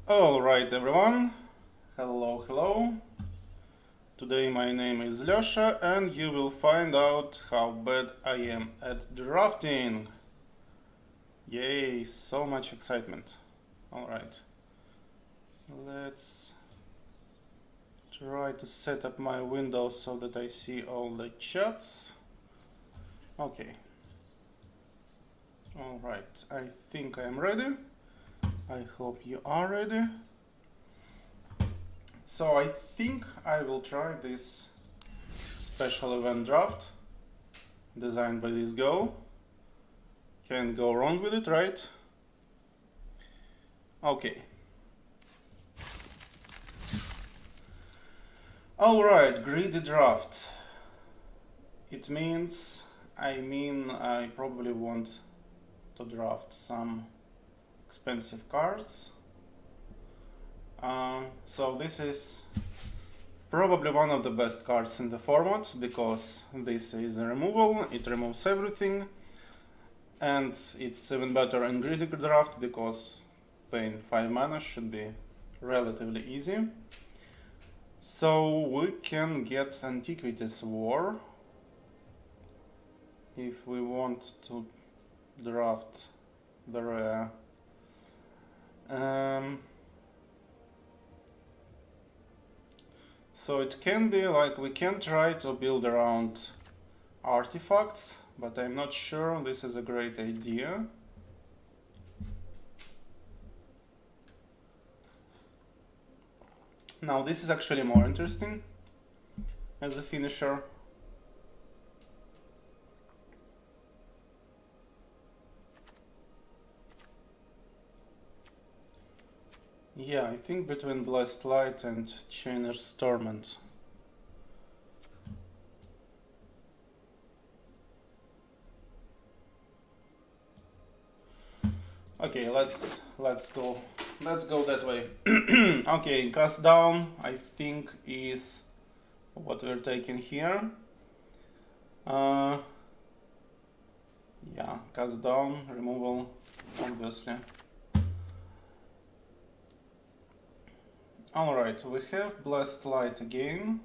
Alright everyone, hello. Today my name is Lёша and you will find out how bad I am at drafting. Yay, so much excitement. Alright, let's try to set up my window so that I see all the chats. Okay. Alright, I think I am ready. I hope you are ready. So I think I will try this special event draft designed by this girl. Can't go wrong with it, right? Okay. Alright, greedy draft. It means, I probably want to draft some expensive cards. So this is probably one of the best cards in the format because this is a removal, it removes everything, and it's even better in greedy draft because paying 5 mana should be relatively easy. So we can get Antiquities War if we want to draft the rare. So it can be like we can try to build around artifacts, but I'm not sure this is a great idea. Now this is actually more interesting as a finisher. Yeah, I think between Blessed Light and Chainer's Torment. Okay, let's go that way. Okay, cast down I think is what we're taking here. Yeah, cast down, removal, obviously. Alright, we have Blessed Light again.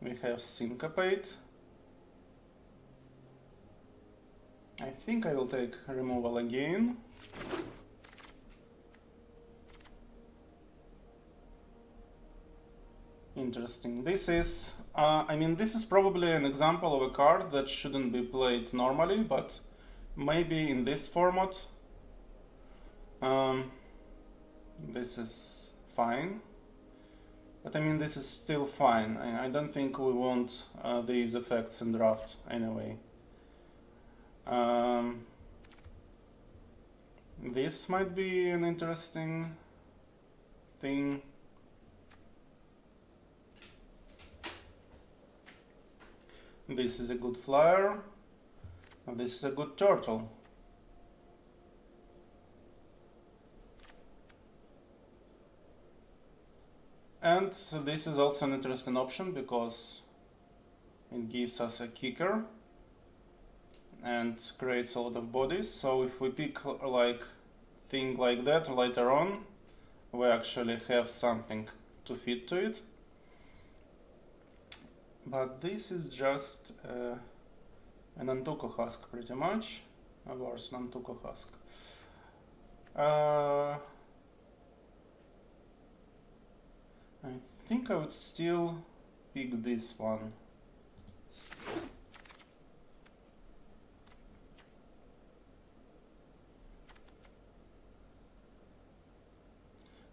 We have Syncopate. I think I will take removal again. Interesting. This is, this is probably an example of a card that shouldn't be played normally, but maybe in this format, this is fine. But this is still fine. I don't think we want these effects in draft anyway. This might be an interesting thing. This is a good flyer. This is a good turtle. And this is also an interesting option because it gives us a kicker and creates a lot of bodies. So if we pick like thing like that later on, we actually have something to fit to it. But this is just an Nantuko Husk pretty much, a worse Nantuko Husk. I think I would still pick this one.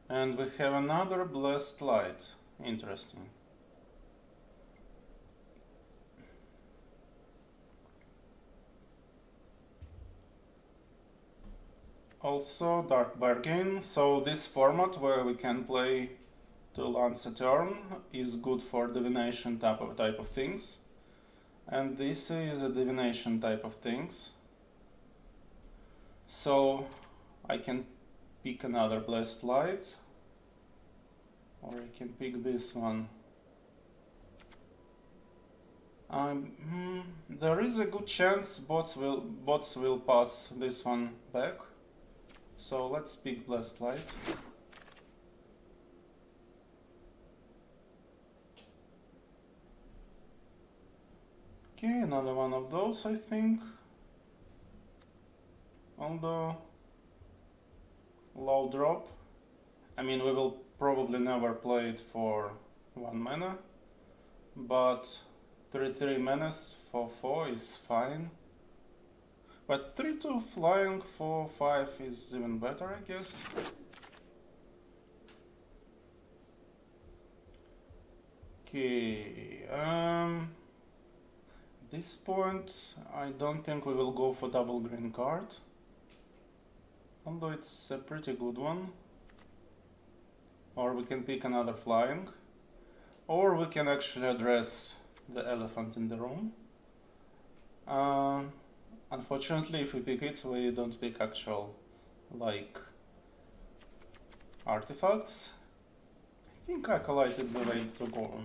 And we have another Blessed Light. Interesting. Also Dark Bargain. So this format where we can play 2 lands a turn is good for divination type of things. And this is a divination type of things. So I can pick another Blessed Light, or I can pick this one. There is a good chance bots will pass this one back. So let's pick Blessed Light. Okay, another one of those, I think. Although low drop. I mean, we will probably never play it for 1 mana, but 3/3 menace for 4 is fine. But 3/2 flying for 5 is even better, I guess. Okay, at this point I don't think we will go for double green card, although it's a pretty good one. Or we can pick another flying, or we can actually address the elephant in the room. Unfortunately, if we pick it, we don't pick actual, like, artifacts. I think Acolyte is the way to go.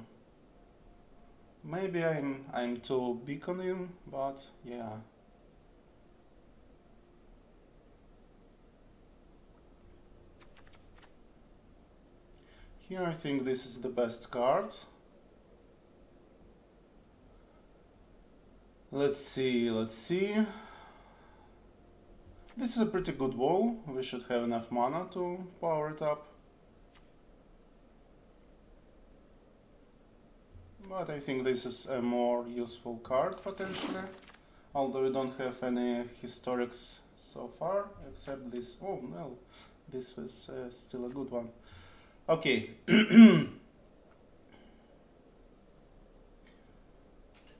Maybe I'm too big on him, but yeah. Here I think this is the best card. Let's see. This is a pretty good wall. We should have enough mana to power it up. But I think this is a more useful card potentially. Although we don't have any historics so far, except this. Oh no, this was still a good one. Okay.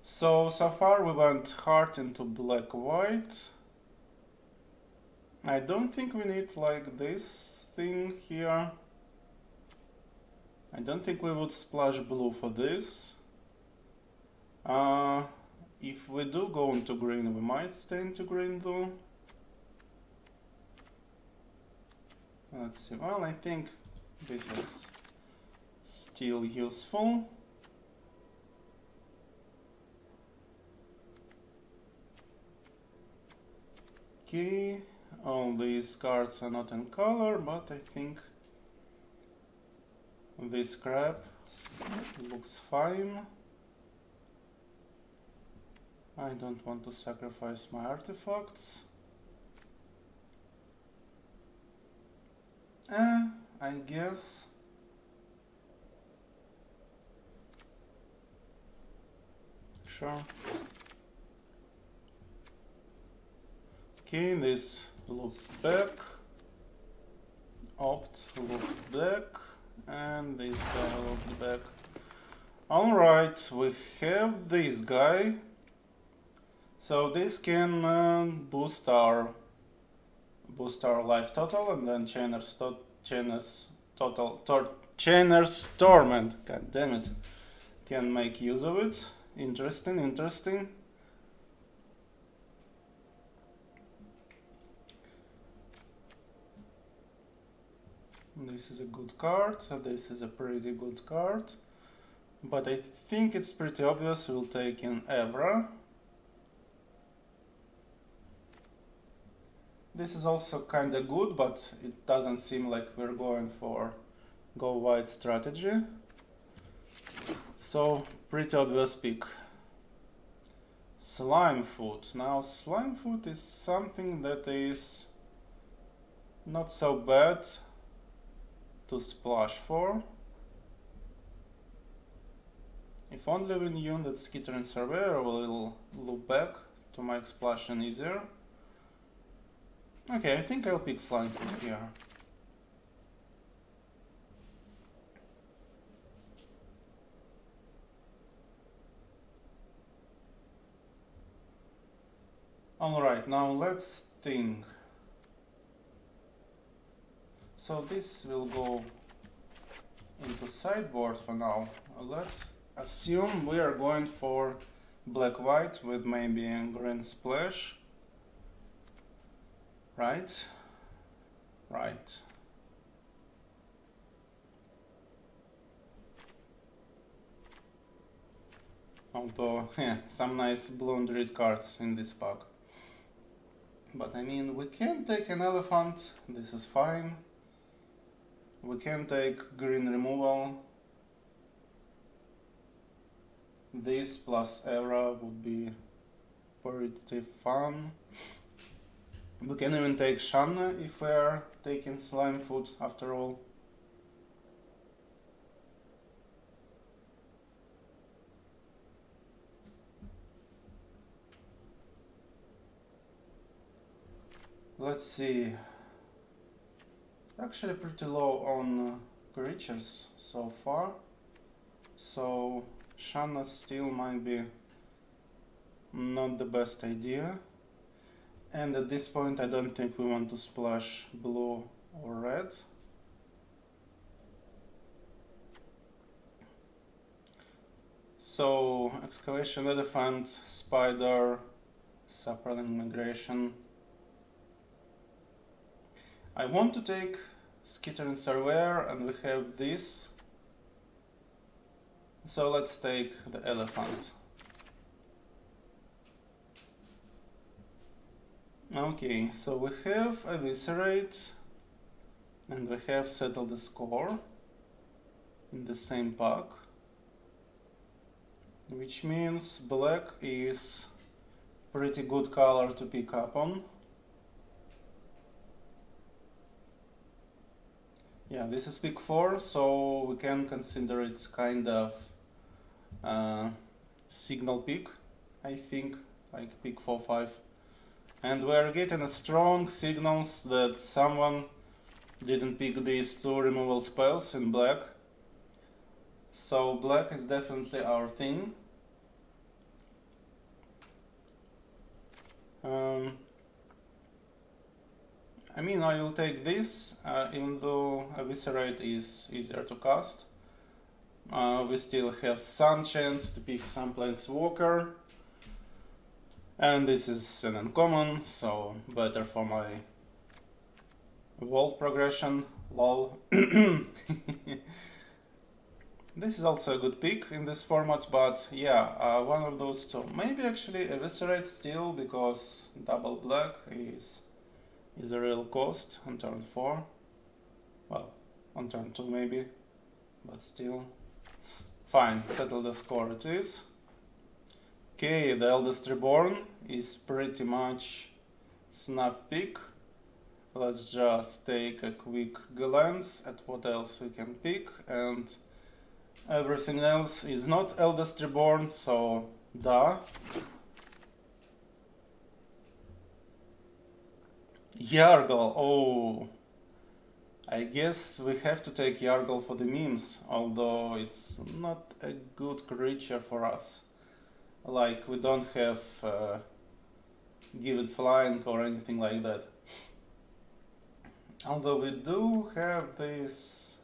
So far we went hard into black-white. I don't think we need like this thing here. I don't think we would splash blue for this. If we do go into green, we might stay into green though. Let's see. Well, I think this is still useful. Okay, all these cards are not in color, but I think this crab looks fine. I don't want to sacrifice my artifacts. I guess sure. Okay, this loop back, opt loop back, and this guy loop back. Alright, we have this guy. So this can boost our life total, and then Chainer's Torment, god damn it, can make use of it. Interesting. This is a good card, this is a pretty good card, but I think it's pretty obvious we'll take in Evra. This is also kinda good, but it doesn't seem like we're going for go wide strategy. So, pretty obvious pick. Slimefoot. Now, Slimefoot is something that is not so bad to splash for. If only we knew that Skittering Surveyor will loop back to make splashing easier. Okay, I think I'll pick Slimefoot here. Alright, now let's think. So this will go into sideboard for now. Let's assume we are going for black-white with maybe a green splash. Right. Although, yeah, some nice blue and red cards in this pack. But I mean, we can take an elephant, this is fine. We can take green removal. this plus Era would be pretty fun. We can even take Shanna if we are taking Slime Food after all. Let's see. Actually pretty low on creatures so far. So Shanna still might be not the best idea. And at this point I don't think we want to splash blue or red. So Excavation Elephant, Spider, Saproling Migration. I want to take Skittering Surveyor and we have this. So let's take the elephant. Okay, so we have Eviscerate and we have Settle the Score in the same pack, which means black is pretty good color to pick up on. Yeah, this is pick 4, so we can consider it kind of signal pick, I think, like pick 4-5. And we're getting a strong signals that someone didn't pick these two removal spells in black. So black is definitely our thing. I mean, I will take this, even though Eviscerate is easier to cast. We still have some chance to pick some Planeswalker. And this is an uncommon, so better for my world progression, lol. This is also a good pick in this format, but yeah, one of those two. Maybe actually Eviscerate still, because double black is a real cost on turn 4. Well, on turn 2 maybe, but still. Fine, Settle the Score it is. Okay, the Eldest Reborn is pretty much snap pick. Let's just take a quick glance at what else we can pick, and everything else is not Eldest Reborn, so duh. Yargle, oh, I guess we have to take Yargle for the memes, although it's not a good creature for us. Like, we don't have Give It Flying or anything like that. Although we do have this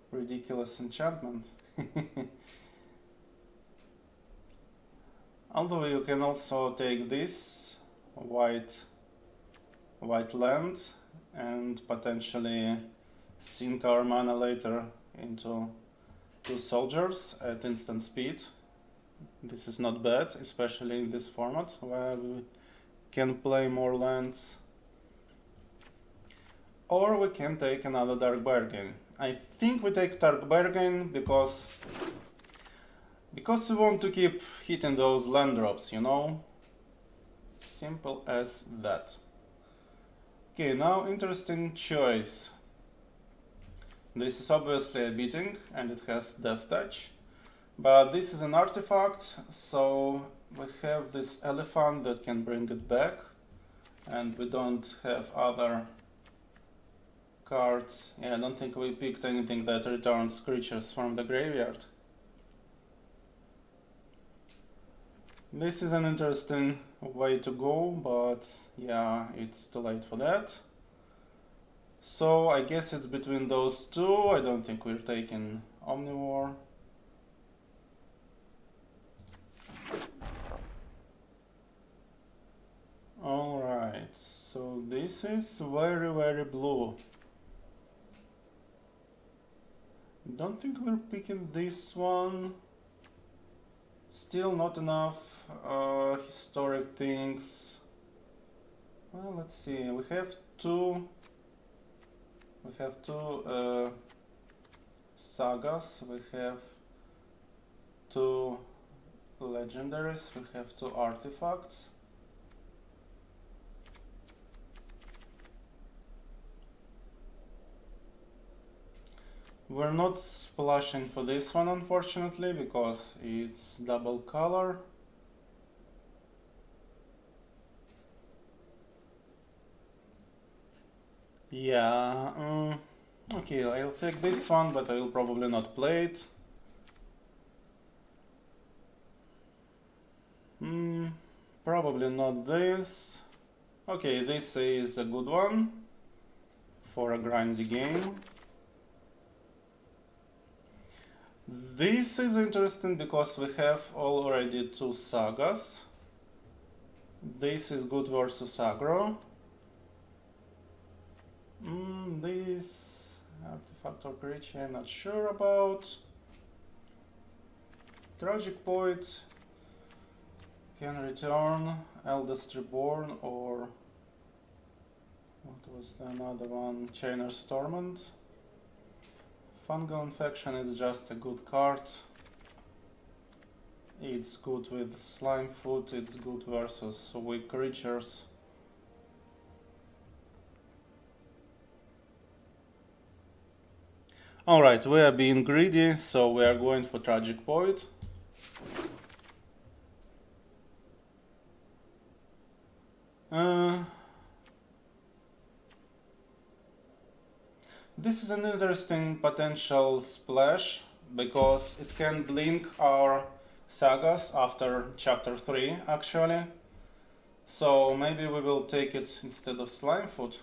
ridiculous enchantment. Although you can also take this white land and potentially sink our mana later into 2 soldiers at instant speed. This is not bad, especially in this format where we can play more lands. Or we can take another Dark Bargain. I think we take Dark Bargain because we want to keep hitting those land drops, you know? Simple as that. Okay, now interesting choice. This is obviously a beating and it has Death Touch. But this is an artifact, so we have this elephant that can bring it back, and we don't have other cards. Yeah, I don't think we picked anything that returns creatures from the graveyard. This is an interesting way to go, but yeah, it's too late for that. So I guess it's between those two. I don't think we're taking Omnivore. Alright, so this is very blue. Don't think we're picking this one. Still not enough historic things. Well, let's see. We have two sagas. We have two legendaries. We have 2 artifacts. We're not splashing for this one, unfortunately, because it's double color. Yeah, okay, I'll take this one, but I will probably not play it. Probably not this. Okay, this is a good one for a grindy game. This is interesting because we have already 2 sagas. This is good versus aggro. This artifact or creature I'm not sure about. Tragic Poet can return Eldest Reborn, or what was the another one? Chainer's Torment. Fungal Infection is just a good card. It's good with Slime Foot, it's good versus weak creatures. Alright, we are being greedy, so we are going for Tragic Poet. This is an interesting potential splash, because it can blink our sagas after chapter 3 actually. So maybe we will take it instead of Slimefoot.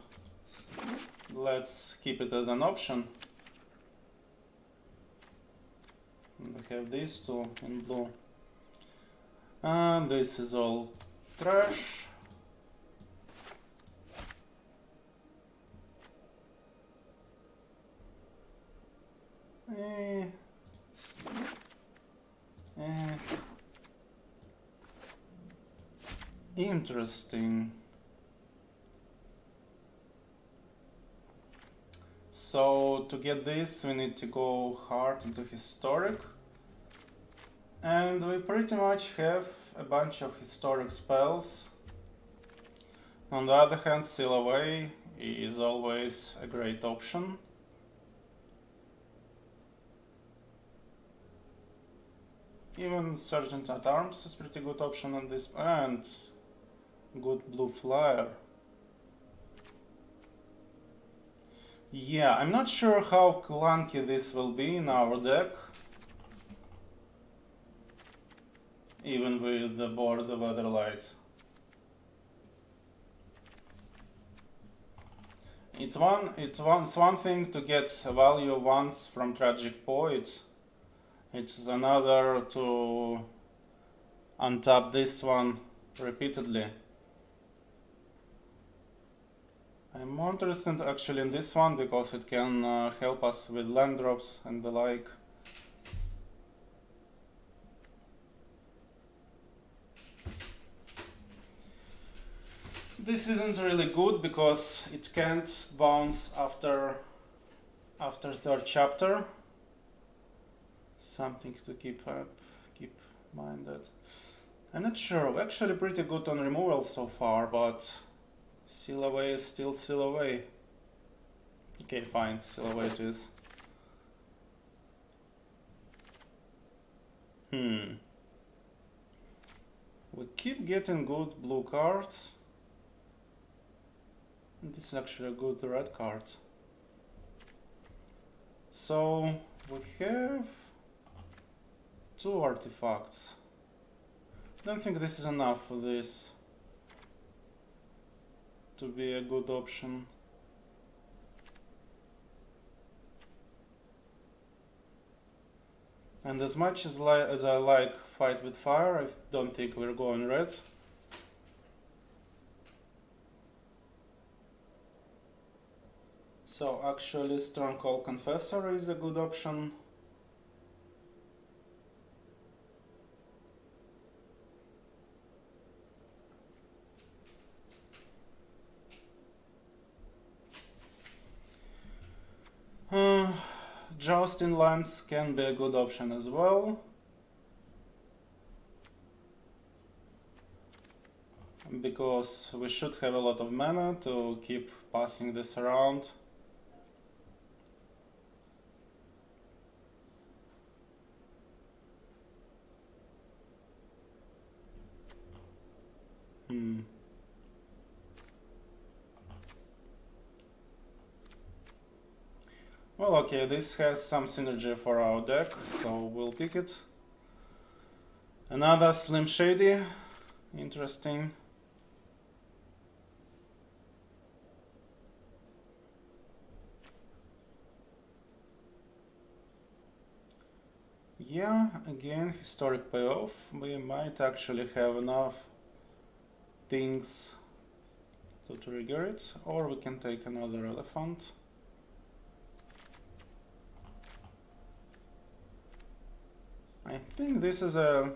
Let's keep it as an option. We have these 2 in blue. And this is all trash. Interesting. So to get this we need to go hard into historic, and we pretty much have a bunch of historic spells. On the other hand, Seal Away is always a great option. Even Sergeant at Arms is pretty good option on this, and good blue flyer. Yeah, I'm not sure how clunky this will be in our deck, even with the board of Weatherlight. It's one thing to get a value once from Tragic Poet. It's another to untap this one repeatedly. I'm more interested actually in this one because it can help us with land drops and the like. This isn't really good because it can't bounce after 3rd chapter. Something to keep minded. I'm not sure, we're actually pretty good on removal so far, but Seal Away is still Seal Away. Okay, fine, Seal Away it is. We keep getting good blue cards. And this is actually a good red card. So we have 2 artifacts. I don't think this is enough for this to be a good option. And as much as I like Fight with Fire, I don't think we're going red. So actually Stronghold Confessor is a good option. Jousting Lance can be a good option as well. because we should have a lot of mana to keep passing this around. Well, okay, this has some synergy for our deck, so we'll pick it. Another Slim Shady, interesting. Yeah, again, historic payoff. We might actually have enough things to trigger it, or we can take another elephant. I think this is a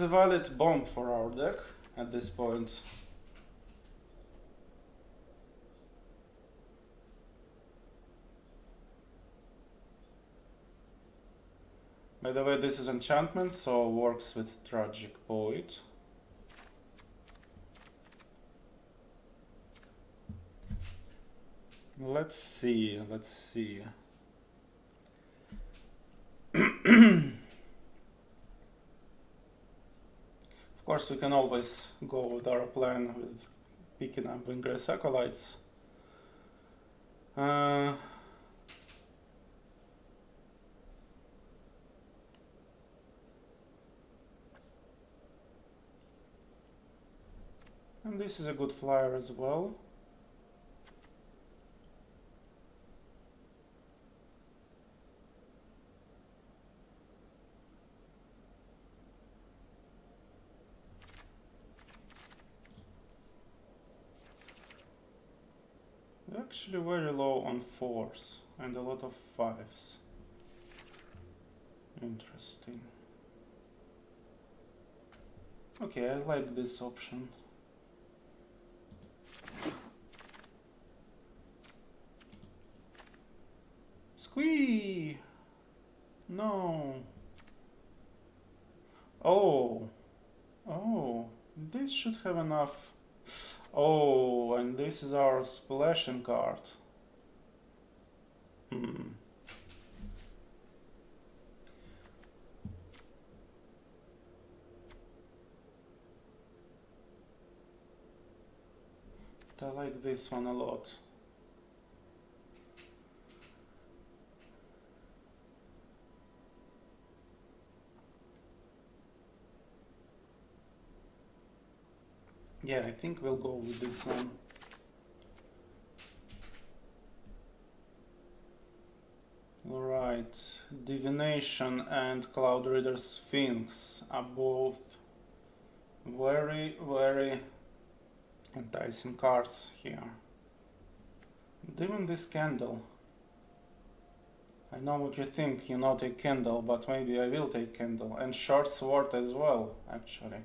valid bomb for our deck at this point. By the way, this is enchantment, so works with Tragic Poet. Let's see. Of course, we can always go with our plan with picking up Ingress Acolytes. And this is a good flyer as well. We're actually very low on 4s and a lot of 5s. Interesting. Okay, I like this option. Squee! No. Oh, this should have enough. Oh, and this is our splashing card. I like this one a lot. Yeah, I think we'll go with this one. Alright, Divination and Cloud Reader Sphinx are both very, very enticing cards here. And even this Candle. I know what you think, you not take Candle, but maybe I will take Candle. And Short Sword as well, actually.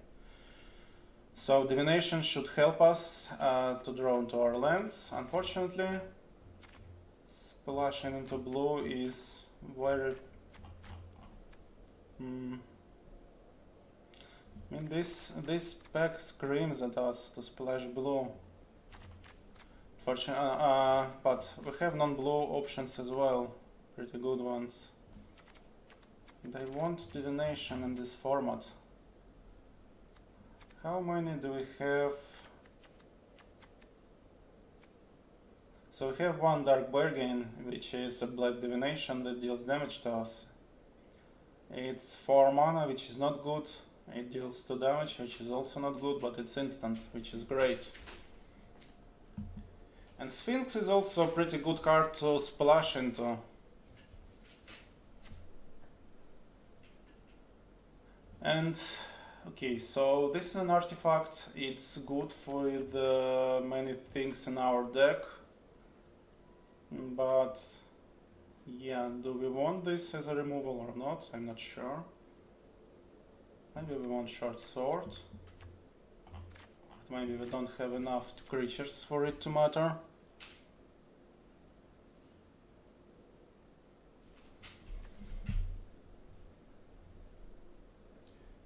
So Divination should help us to draw into our lands. Unfortunately, splashing into blue is very... I mean, this pack screams at us to splash blue. But we have non-blue options as well, pretty good ones. And I want Divination in this format. How many do we have? So we have one Dark Bargain, which is a Black Divination that deals damage to us. It's 4 mana, which is not good. It deals 2 damage, which is also not good, but it's instant, which is great. And Sphinx is also a pretty good card to splash into. And okay, so this is an artifact. It's good for many things in our deck. But yeah, do we want this as a removal or not? I'm not sure. Maybe we want Short Sword. Maybe we don't have enough creatures for it to matter.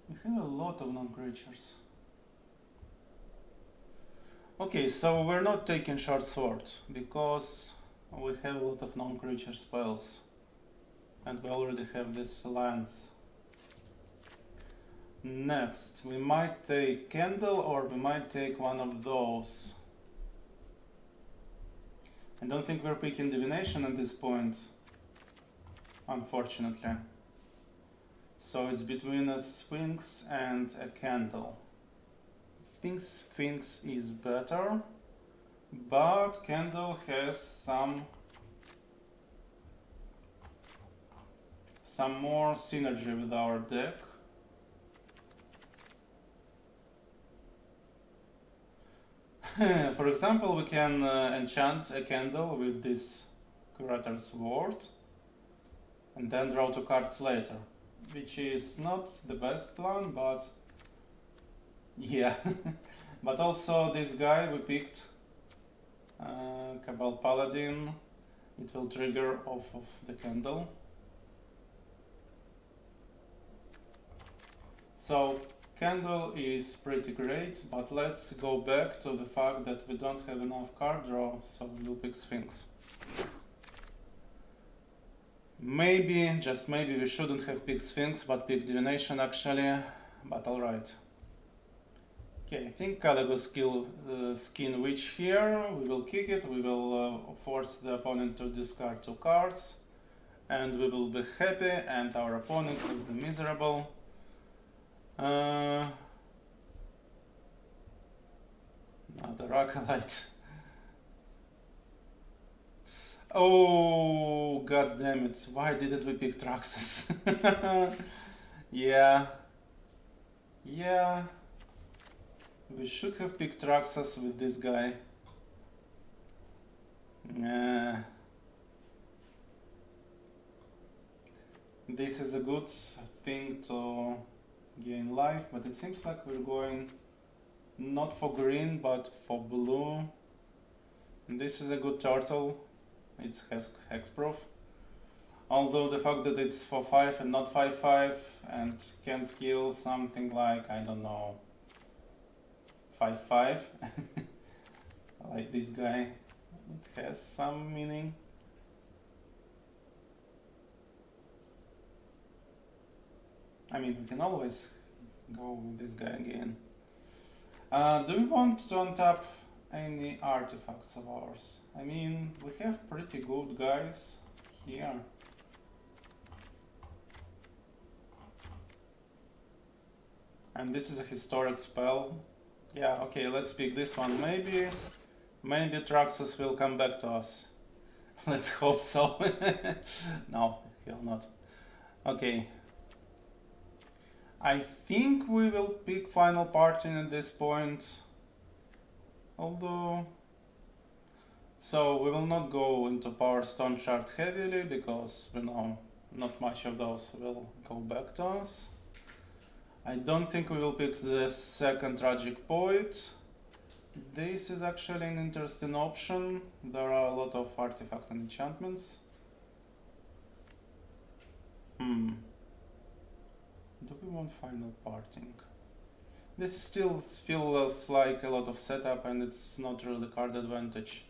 We have a lot of non-creatures. Okay, so we're not taking short sword because we have a lot of non-creature spells and we already have this lance. Next, we might take candle or we might take one of those. I don't think we're picking divination at this point, unfortunately. So it's between a sphinx and a candle. I think sphinx is better, but candle has some more synergy with our deck. For example, we can enchant a candle with this curator's ward and then draw 2 cards later, which is not the best plan, but yeah. But also this guy we picked, Cabal Paladin, it will trigger off of the candle. So candle is pretty great, but let's go back to the fact that we don't have enough card draw, so we'll pick Sphinx. Maybe, just maybe, we shouldn't have picked Sphinx, but picked Divination actually, but alright. Okay, I think Caligo skin Witch here, we will kick it, we will force the opponent to discard 2 cards, and we will be happy, and our opponent will be miserable. Another Acolyte. Oh, god damn it. Why didn't we pick Traxxas? Yeah. Yeah. We should have picked Traxxas with this guy. Nah. This is a good thing to gain life, but it seems like we're going not for green but for blue. And this is a good turtle, it's hexproof, although the fact that it's 4/5 and not 5/5 and can't kill something like, I don't know, 5/5 like this guy, it has some meaning. I mean, we can always go with this guy again. Do we want to untap any artifacts of ours? I mean, we have pretty good guys here. And this is a historic spell. Yeah, okay, let's pick this one. Maybe Traxxas will come back to us. Let's hope so. No, he'll not. Okay. I think we will pick Final Party at this point, although, so we will not go into Power Stone Shard heavily because we know not much of those will go back to us. I don't think we will pick the second Tragic Poet. This is actually an interesting option. There are a lot of artifact and enchantments. Do we want Final Parting? This still feels like a lot of setup and it's not really card advantage.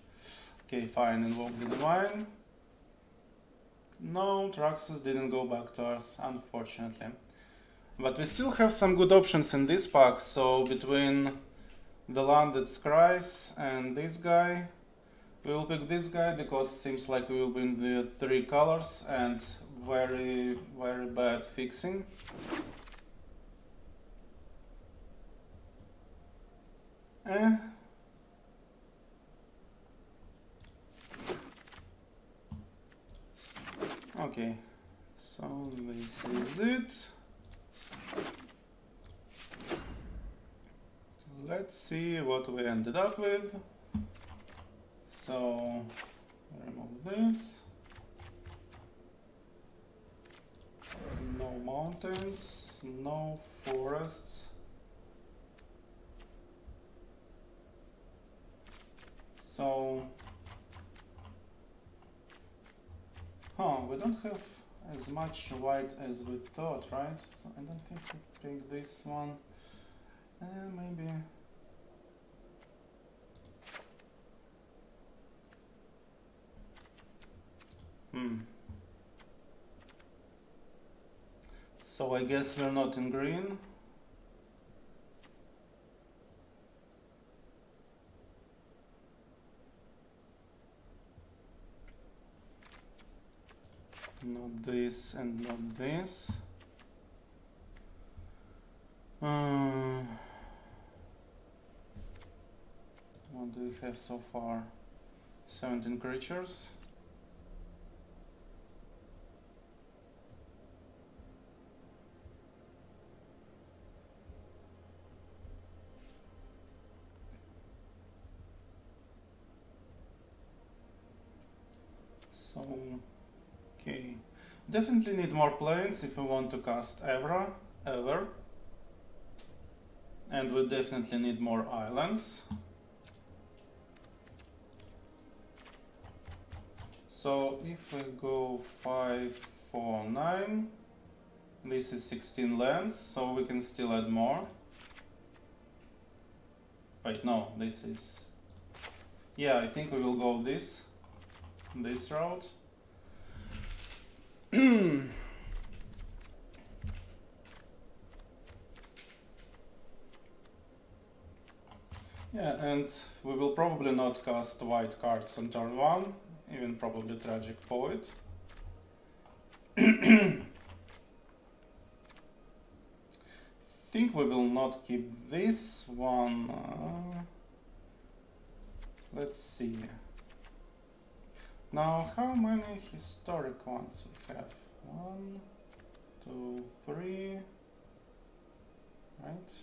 Okay, fine, Invoke the Divine. No, Traxxas didn't go back to us, unfortunately. But we still have some good options in this pack, so between the Landed Scries and this guy, we will pick this guy because it seems like we will win the 3 colors and very bad fixing. Okay, so this is it. Let's see what we ended up with. So remove this. No mountains, no forests. So, we don't have as much white as we thought, right? So I don't think we pick this one. Maybe. So I guess we're not in green. Not this and not this. What do we have so far? 17 creatures. So, okay. Definitely need more planes if we want to cast ever. And we definitely need more islands. So if we go 5, 4, 9, this is 16 lands, so we can still add more. Wait, no, this is... Yeah, I think we will go this route. Yeah, and we will probably not cast white cards on turn 1, even probably Tragic Poet. Think we will not keep this one. Let's see. Now, how many historic ones we have? 1, 2, 3, right?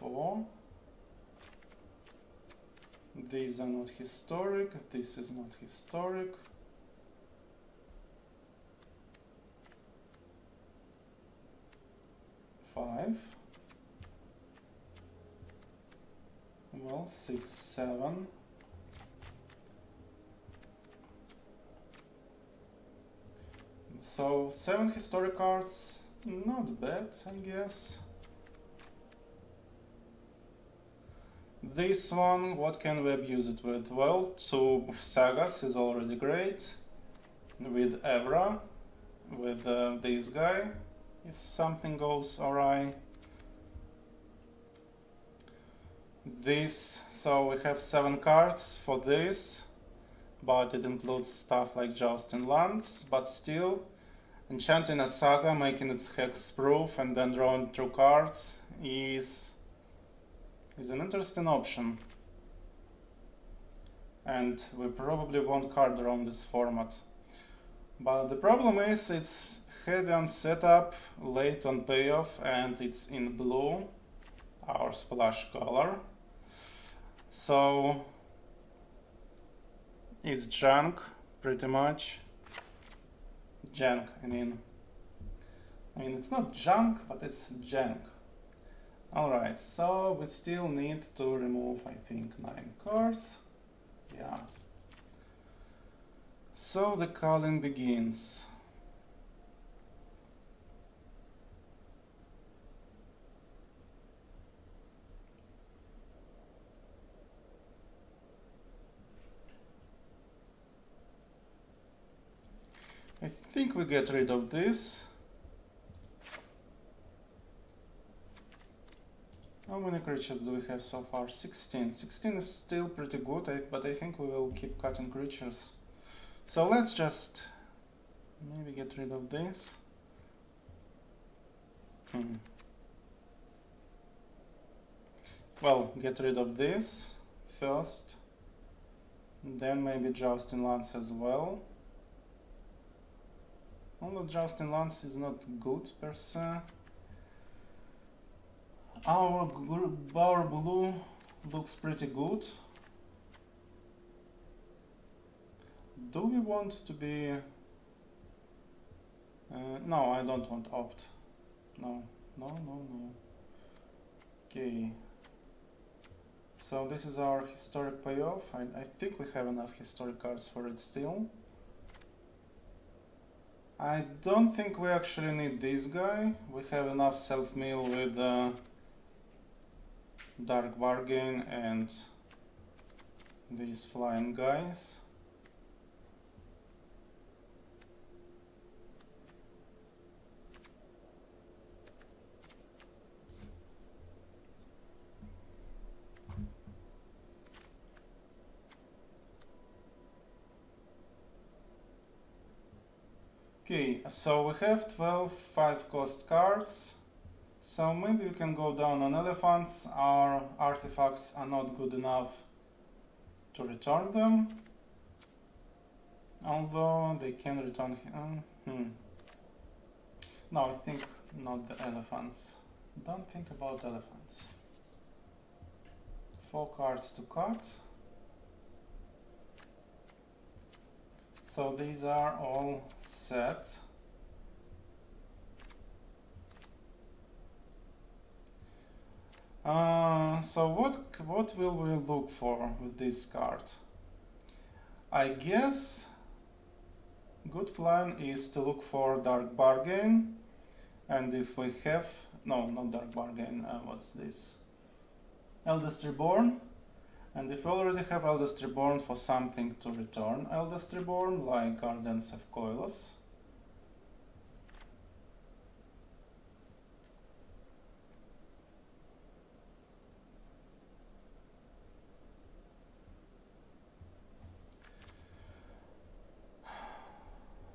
4. These are not historic, this is not historic. Five. Well, 6, 7. So 7 historic cards, not bad, I guess. This one, what can we abuse it with? Well, 2 sagas is already great. With Evra, with this guy, if something goes awry. This, so we have 7 cards for this, but it includes stuff like Jousting Lands, but still, enchanting a saga, making it hex-proof, and then drawing 2 cards is an interesting option. And we probably won't card draw on this format. But the problem is it's heavy on setup, late on payoff, and it's in blue, our splash color. So it's junk, pretty much. Junk, I mean it's not junk, but it's junk. Alright, so we still need to remove, I think, 9 cards. Yeah. So the culling begins. I think we get rid of this. How many creatures do we have so far? 16. 16 is still pretty good, but I think we will keep cutting creatures. So let's just maybe get rid of this. Well, get rid of this first. Then maybe Jousting Lance as well. Although Jousting Lance is not good per se. Our blue looks pretty good. Do we want to be... no, I don't want opt. No. Okay. So this is our historic payoff. I think we have enough historic cards for it still. I don't think we actually need this guy. We have enough self-mill with Dark Bargain and these flying guys. Okay, so we have 12 5-cost cards. So maybe we can go down on elephants. Our artifacts are not good enough to return them. Although they can return. No, I think not the elephants. Don't think about elephants. 4 cards to cut. So these are all set. So what will we look for with this card? I guess good plan is to look for Dark Bargain, and if we have not Dark Bargain, what's this? Eldest Reborn, and if we already have Eldest Reborn for something to return Eldest Reborn, like Gardens of Koilos.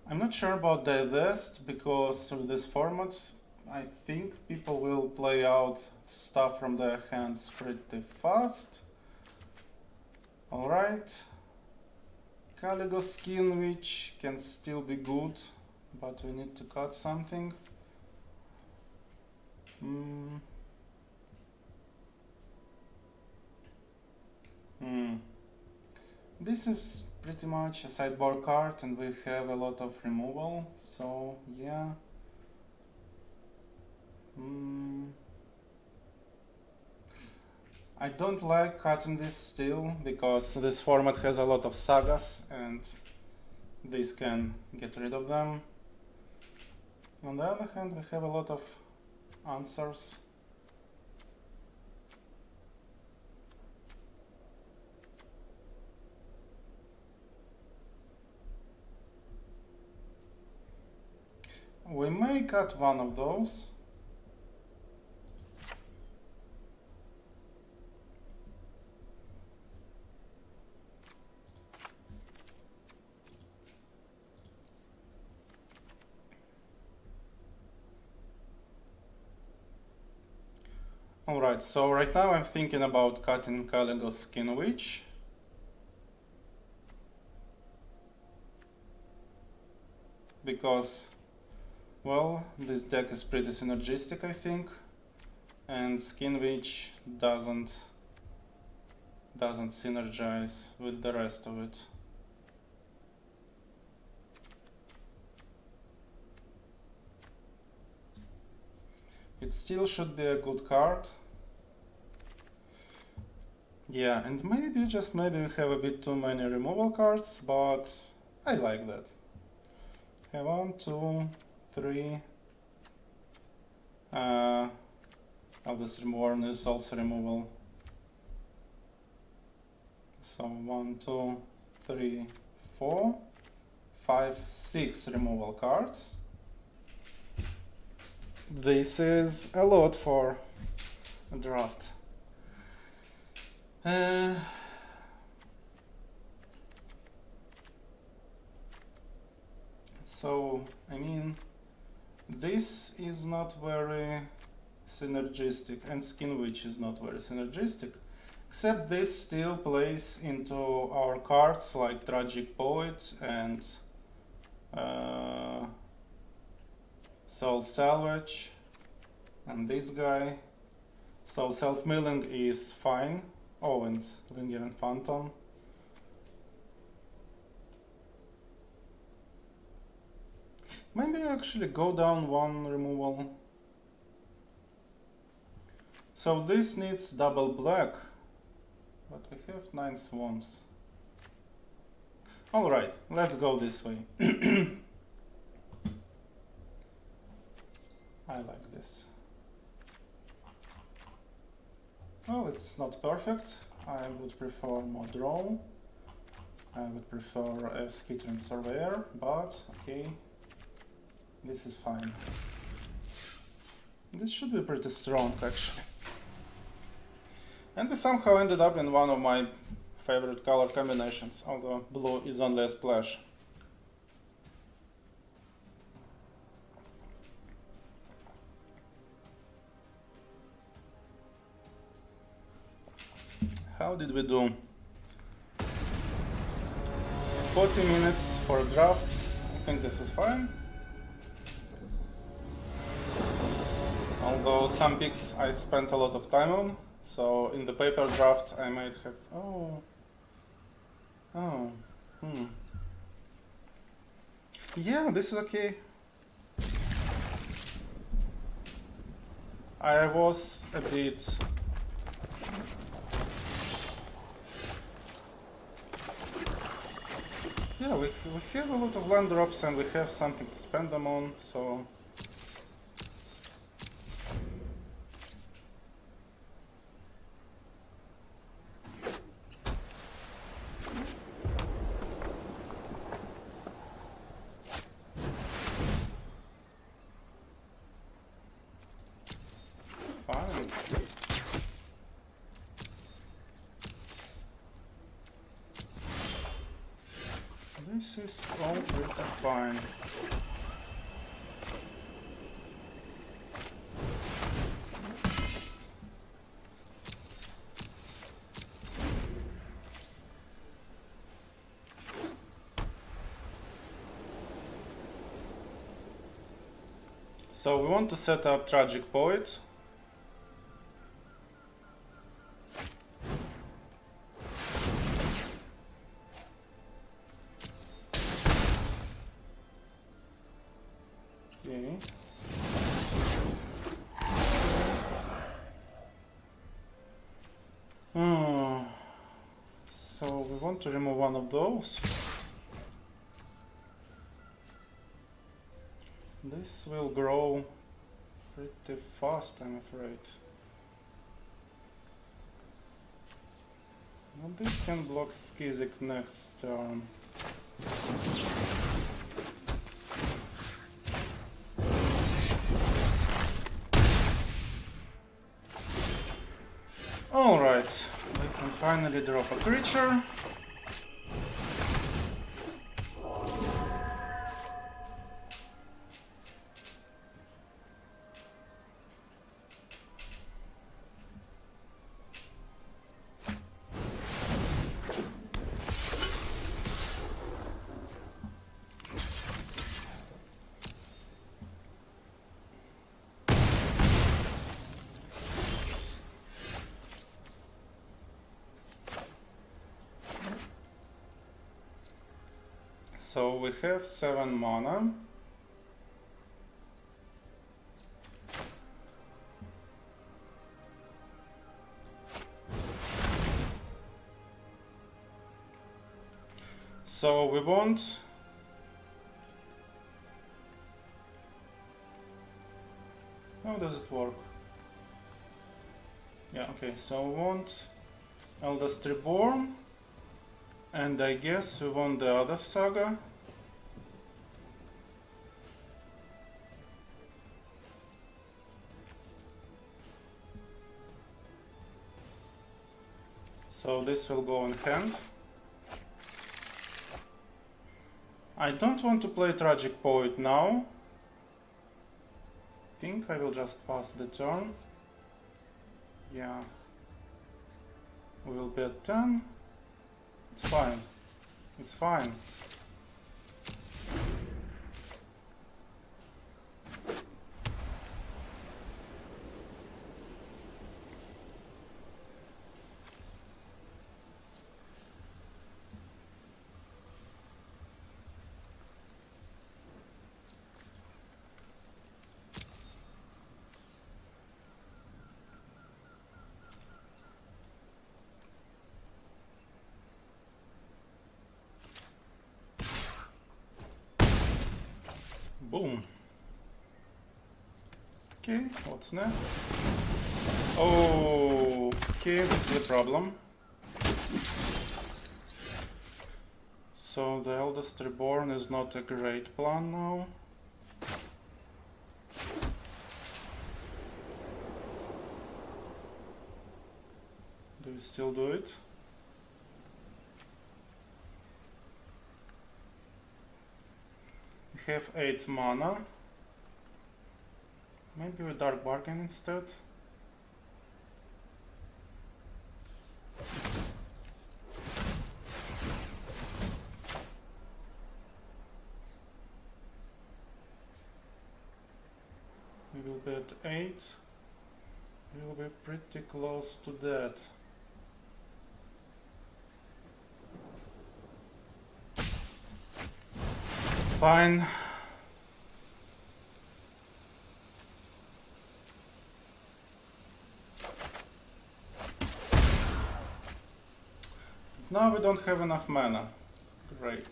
I'm not sure about Divest, because with this format I think people will play out stuff from their hands pretty fast. Alright. Caligo Skin, which can still be good, but we need to cut something. This is pretty much a sideboard card, and we have a lot of removal, so yeah. I don't like cutting this still, because this format has a lot of sagas and this can get rid of them. On the other hand, we have a lot of answers. We may cut one of those. Alright, so right now I'm thinking about cutting Caligo Skin Witch. Because, well, this deck is pretty synergistic, I think, and Skin Witch doesn't synergize with the rest of it. It still should be a good card. Yeah, and maybe, just maybe we have a bit too many removal cards, but I like that. Okay, 1, 2, 3. Eldest Reborn is also removal. So 1, 2, 3, 4, 5, 6 removal cards. This is a lot for a draft. So, I mean, this is not very synergistic, and Skin Witch is not very synergistic, except this still plays into our cards like Tragic Poet and Soul Salvage, and this guy. So self-milling is fine. Oh, and Lingering Phantom. Maybe actually go down one removal. So this needs double black, but we have 9 swamps. Alright, let's go this way. I like this. Well, it's not perfect. I would prefer more draw. I would prefer a Skittering Surveyor, but okay. This is fine. This should be pretty strong, actually. And we somehow ended up in one of my favorite color combinations, although blue is only a splash. How did we do? 40 minutes for a draft. I think this is fine. Although some picks I spent a lot of time on, so in the paper draft I might have... Yeah, this is okay. I was a bit... Yeah, we have a lot of land drops and we have something to spend them on, so... Fine. This is all pretty fine. So we want to set up Tragic Poet. Okay. So we want to remove one of those. This will grow pretty fast, I'm afraid. Well, this can block Skizik next turn. Alright, we can finally drop a creature. So we have 7 mana. So we want how does it work? Yeah, okay, so we want Eldest Reborn, and I guess we want the other saga. So this will go in hand. I don't want to play Tragic Poet now. I think I will just pass the turn. Yeah. We will be at 10. It's fine. It's fine. Boom. Okay, what's next? Oh, okay, this is a problem. So the Eldest Reborn is not a great plan now. Do we still do it? We have 8 mana. Maybe we Dark Bargain instead. we're pretty close to that. Fine. Now we don't have enough mana. Great.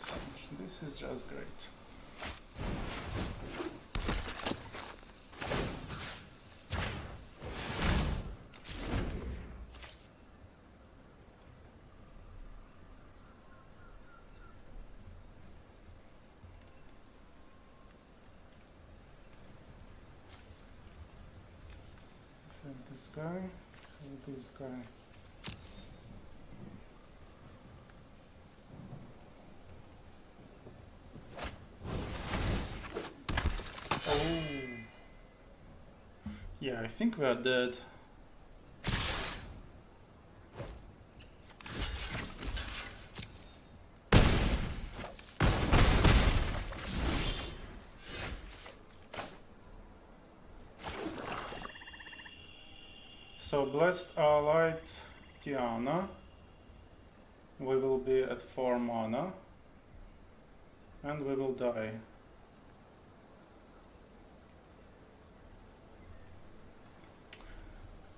This is just great. This guy, this guy. Oh, yeah, I think we are dead. So Blessed Allied Tiana, we will be at 4 mana and we will die.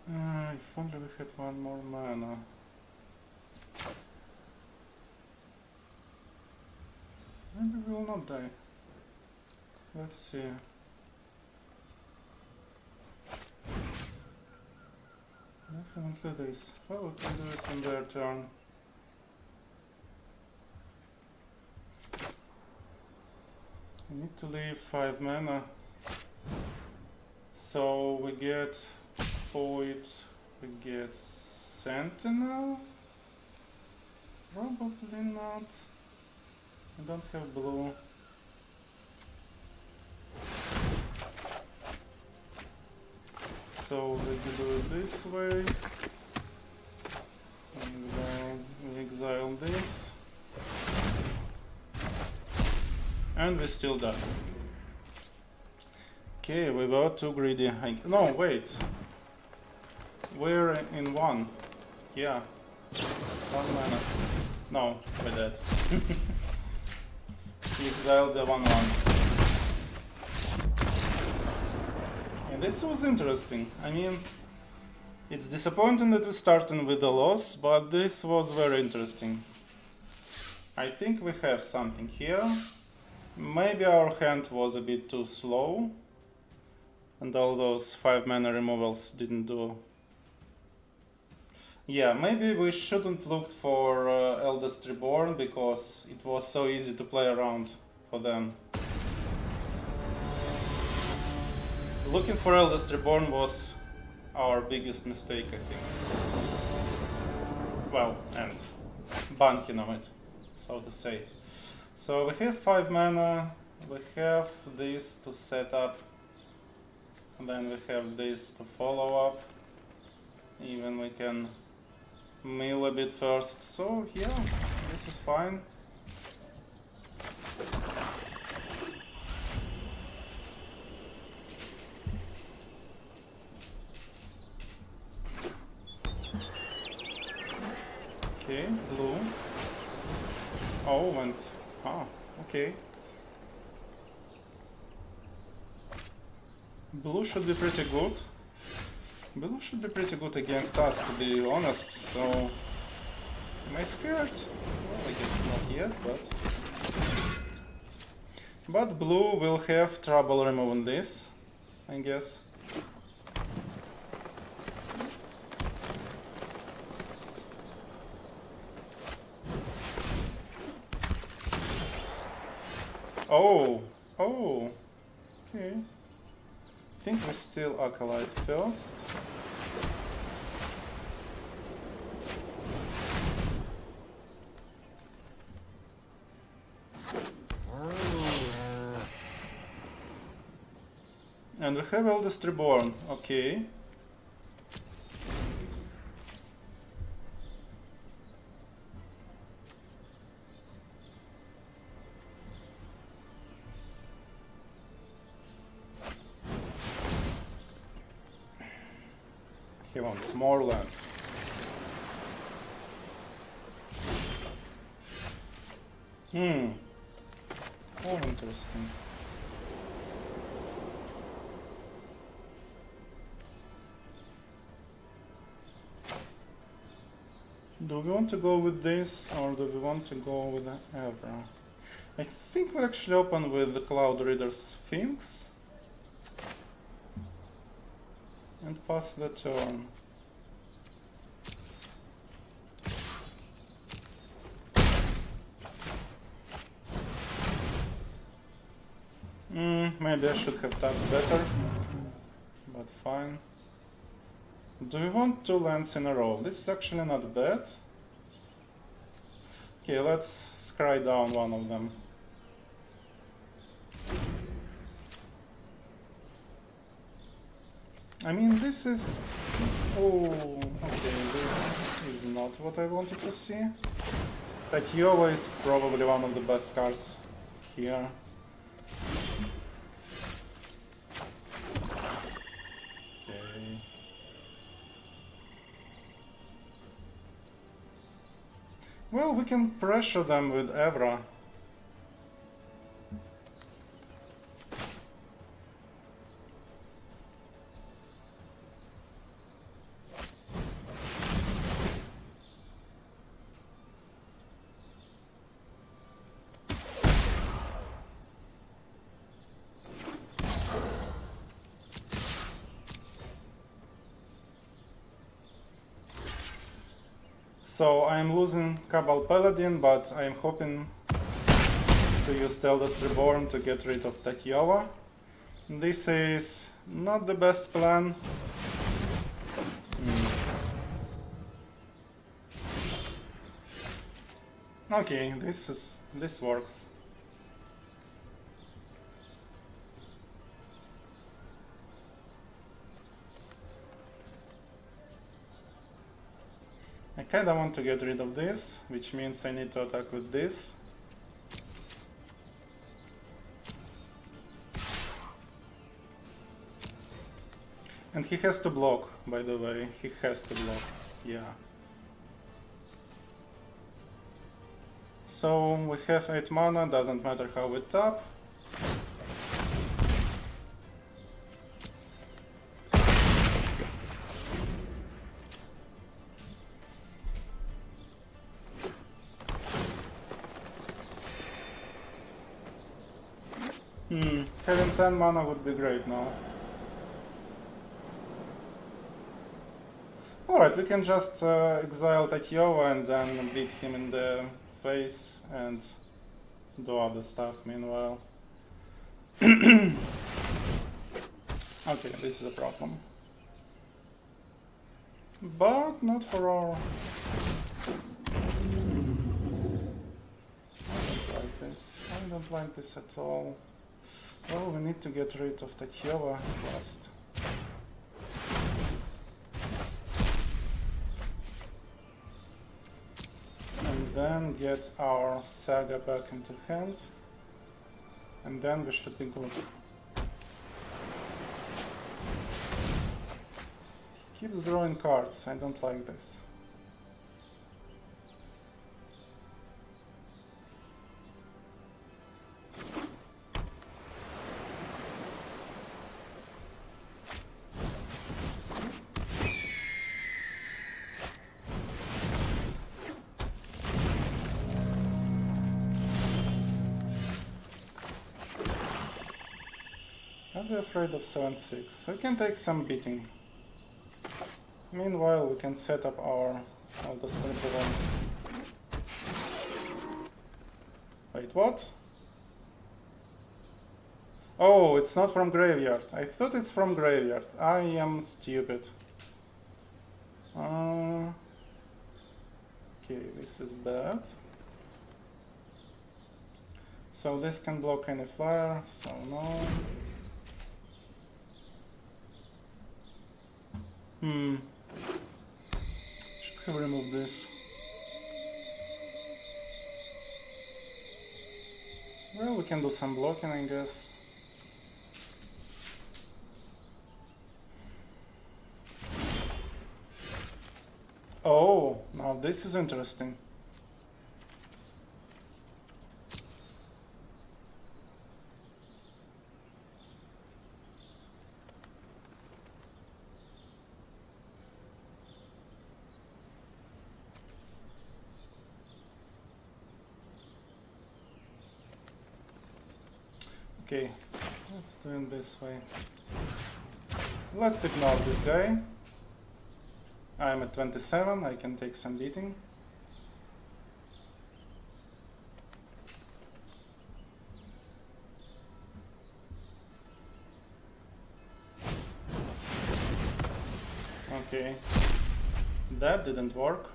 If only we had 1 more mana. Maybe we will not die. Let's see. Definitely this. Well, we can do it on their turn. We need to leave 5 mana. So we get Void, we get Sentinel. Probably not. I don't have blue. So we do it this way, and then we exile this, and we still die. Okay, we were too greedy. No, wait. We're in 1. Yeah. 1 mana. No, we're dead. We exiled the 1/1. This was interesting. I mean, it's disappointing that we started with a loss, but this was very interesting. I think we have something here. Maybe our hand was a bit too slow, and all those 5 mana removals didn't do. Yeah, maybe we shouldn't look for Eldest Reborn, because it was so easy to play around for them. Looking for Eldest Reborn was our biggest mistake, I think. Well, and banking on it, so to say. So we have 5 mana, we have this to set up, and then we have this to follow up. Even we can mill a bit first, so yeah, this is fine. Okay, blue. Oh, and okay. Blue should be pretty good. Blue should be pretty good against us, to be honest, so... Am I scared? Well, I guess not yet, but... But blue will have trouble removing this, I guess. Oh, okay. I think we steal Acolyte first. And we have Eldest Reborn, okay. He wants more land. Oh, interesting. Do we want to go with this, or do we want to go with Evra? I think we actually open with the Cloud Reader Sphinx and pass the turn. Maybe I should have tapped better, but fine. Do we want 2 lands in a row? This is actually not bad. Okay, let's scry down one of them. I mean, this is... Oh, okay, this is not what I wanted to see. Takiowa is probably one of the best cards here. Okay. Well, we can pressure them with Evra. So I'm losing Cabal Paladin, but I'm hoping to use Teldas Reborn to get rid of Takiowa. This is not the best plan. Okay, this works. I kinda want to get rid of this, which means I need to attack with this. And he has to block, by the way. He has to block, yeah. So we have 8 mana, doesn't matter how we tap. Having 10 mana would be great now. Alright, we can just exile Takiowa and then beat him in the face and do other stuff meanwhile. Okay, this is a problem. But not for our... I don't like this. I don't like this at all. Well, we need to get rid of Takiowa first. And then get our Saga back into hand. And then we should be good. He keeps drawing cards, I don't like this. Are they afraid of 7-6? We can take some beating. Meanwhile, we can set up our Autosculptor. Wait, what? Oh, it's not from graveyard. I thought it's from graveyard. I am stupid. Okay, this is bad. So this can block any flyer, so no. Should have removed this. Well, we can do some blocking, I guess. Oh, now this is interesting. Okay, let's do it this way. Let's ignore this guy. I'm at 27, I can take some beating. Okay, that didn't work.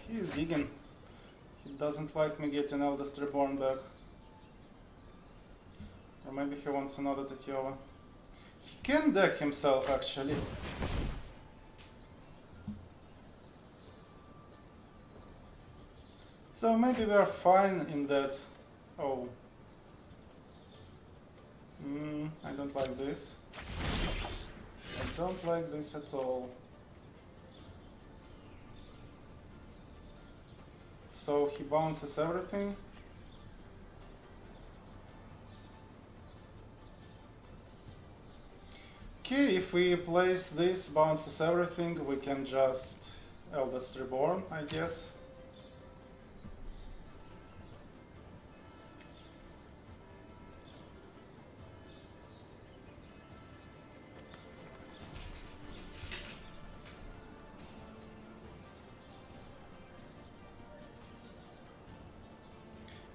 He's digging. He doesn't like me getting Eldest Reborn back. Or maybe he wants another Tatiova. He can deck himself actually. So maybe we are fine in that. Oh. I don't like this. I don't like this at all. So he bounces everything. Okay, if we place this bounces everything, we can just Eldest Reborn, I guess.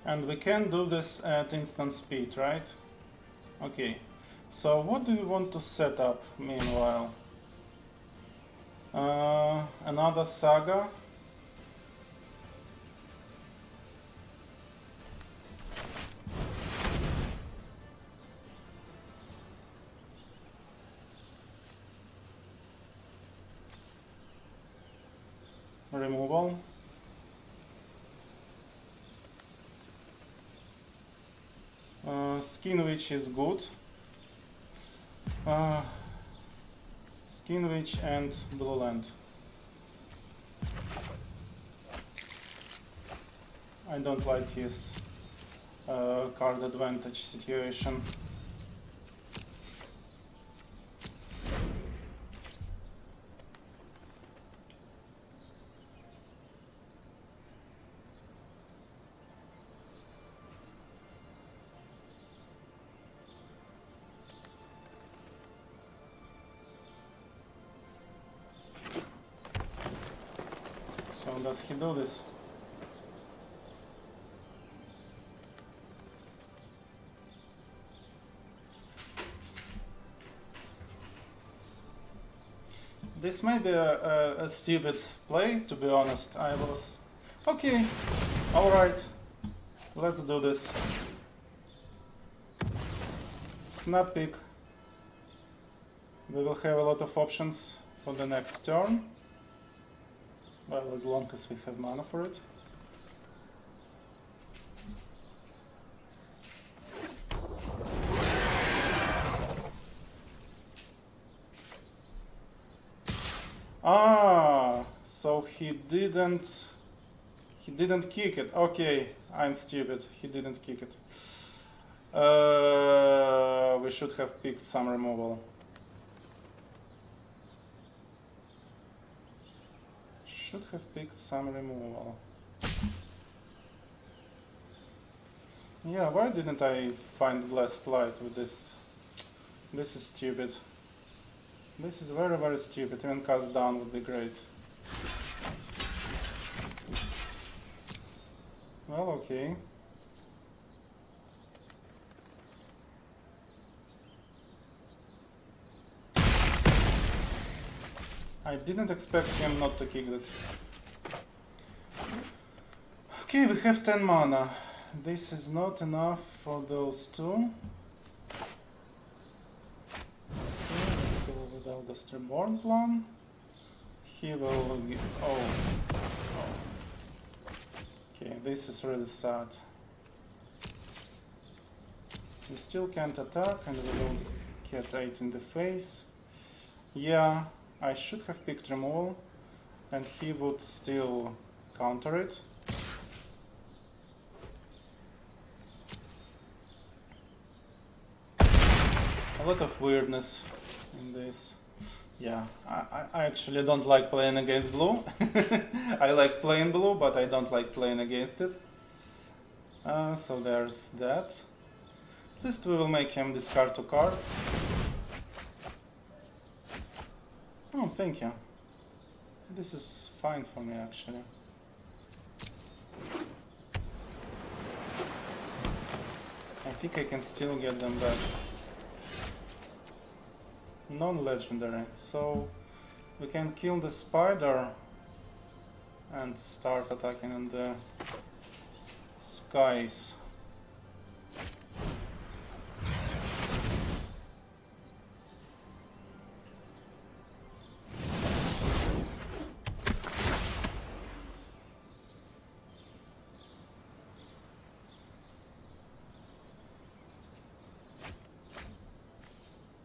And we can do this at instant speed, right? Okay. So what do we want to set up meanwhile? Another Saga. Removal. Skin Witch is good. Skin Witch and Blue Land. I don't like his card advantage situation. So does he do this? This may be a stupid play, to be honest. I was... Okay, alright, let's do this. Snap pick. We will have a lot of options for the next turn. Well, as long as we have mana for it. Ah, so he didn't kick it. Okay, I'm stupid. He didn't kick it. We should have picked some removal. Should have picked some removal. Yeah, why didn't I find less light with this? This is stupid. This is very, very stupid. Even cast down would be great. Well, okay. I didn't expect him not to kick that. Okay, we have 10 mana. This is not enough for those two. Okay, let's go without the Reborn plan. He will... oh. Okay, this is really sad. We still can't attack and we will get 8 in the face. Yeah, I should have picked removal and he would still counter it. A lot of weirdness in this. Yeah, I actually don't like playing against blue. I like playing blue, but I don't like playing against it. So there's that. At least we will make him discard 2 cards. Oh, thank you. This is fine for me, actually. I think I can still get them back. Non-legendary, so we can kill the spider and start attacking in the skies.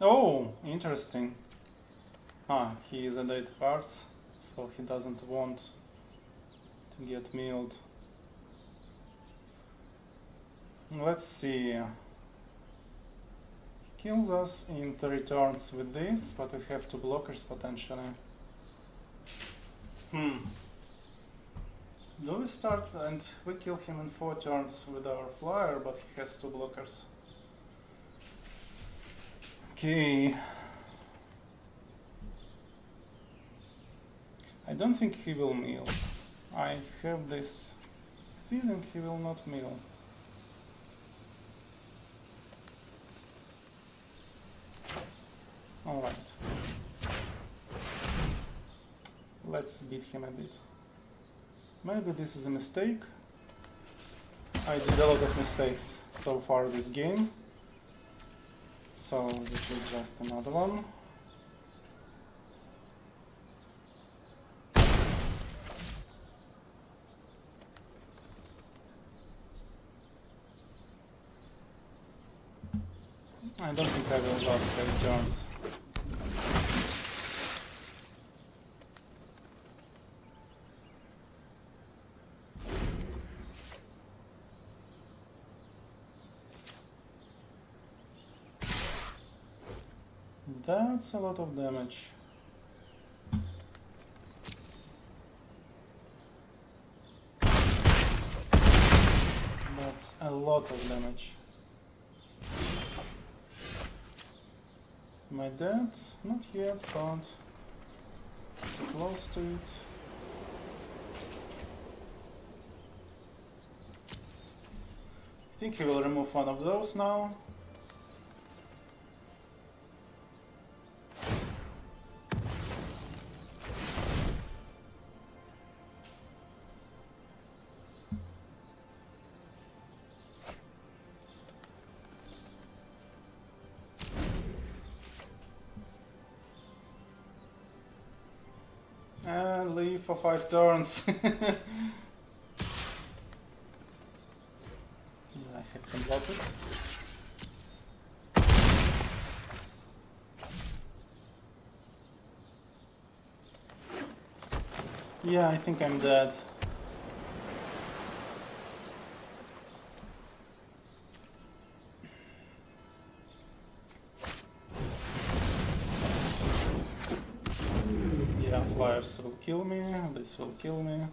Oh, interesting. Ah, he is at 8 hearts, so he doesn't want to get milled. Let's see. He kills us in 3 turns with this, but we have 2 blockers potentially. Do we start and we kill him in 4 turns with our flyer, but he has 2 blockers. Okay. I don't think he will mill. I have this feeling he will not mill. Alright. Let's beat him a bit. Maybe this is a mistake. I did a lot of mistakes so far this game. So this is just another one. I don't think I will last 8 turns. That's a lot of damage. That's a lot of damage. Am I dead? Not yet, but close to it. I think he will remove one of those now. And leave for 5 turns. Yeah, I have to block it. Yeah, I think I'm dead. Flyers will kill me, this will kill me.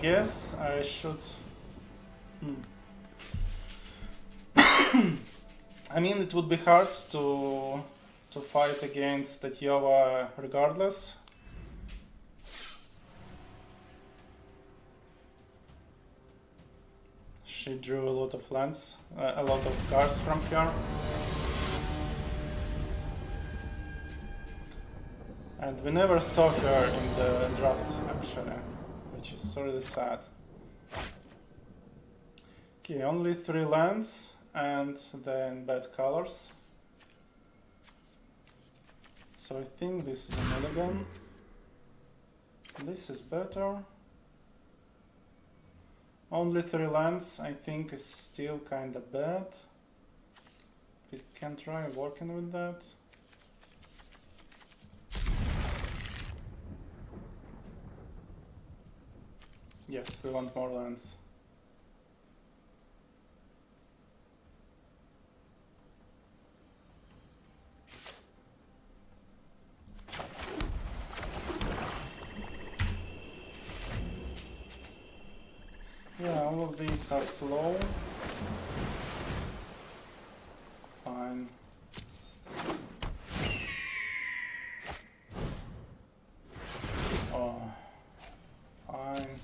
guess I should... I mean, it would be hard to fight against Tatiova regardless. She drew a lot of lands, a lot of cards from her. And we never saw her in the draft, actually, which is really sad. Okay, only 3 lands, and then bad colors. So I think this is a mulligan. This is better. Only 3 lands, I think, is still kinda bad. We can try working with that. Yes, we want more lands. Yeah, all of these are slow. Fine. Oh, fine.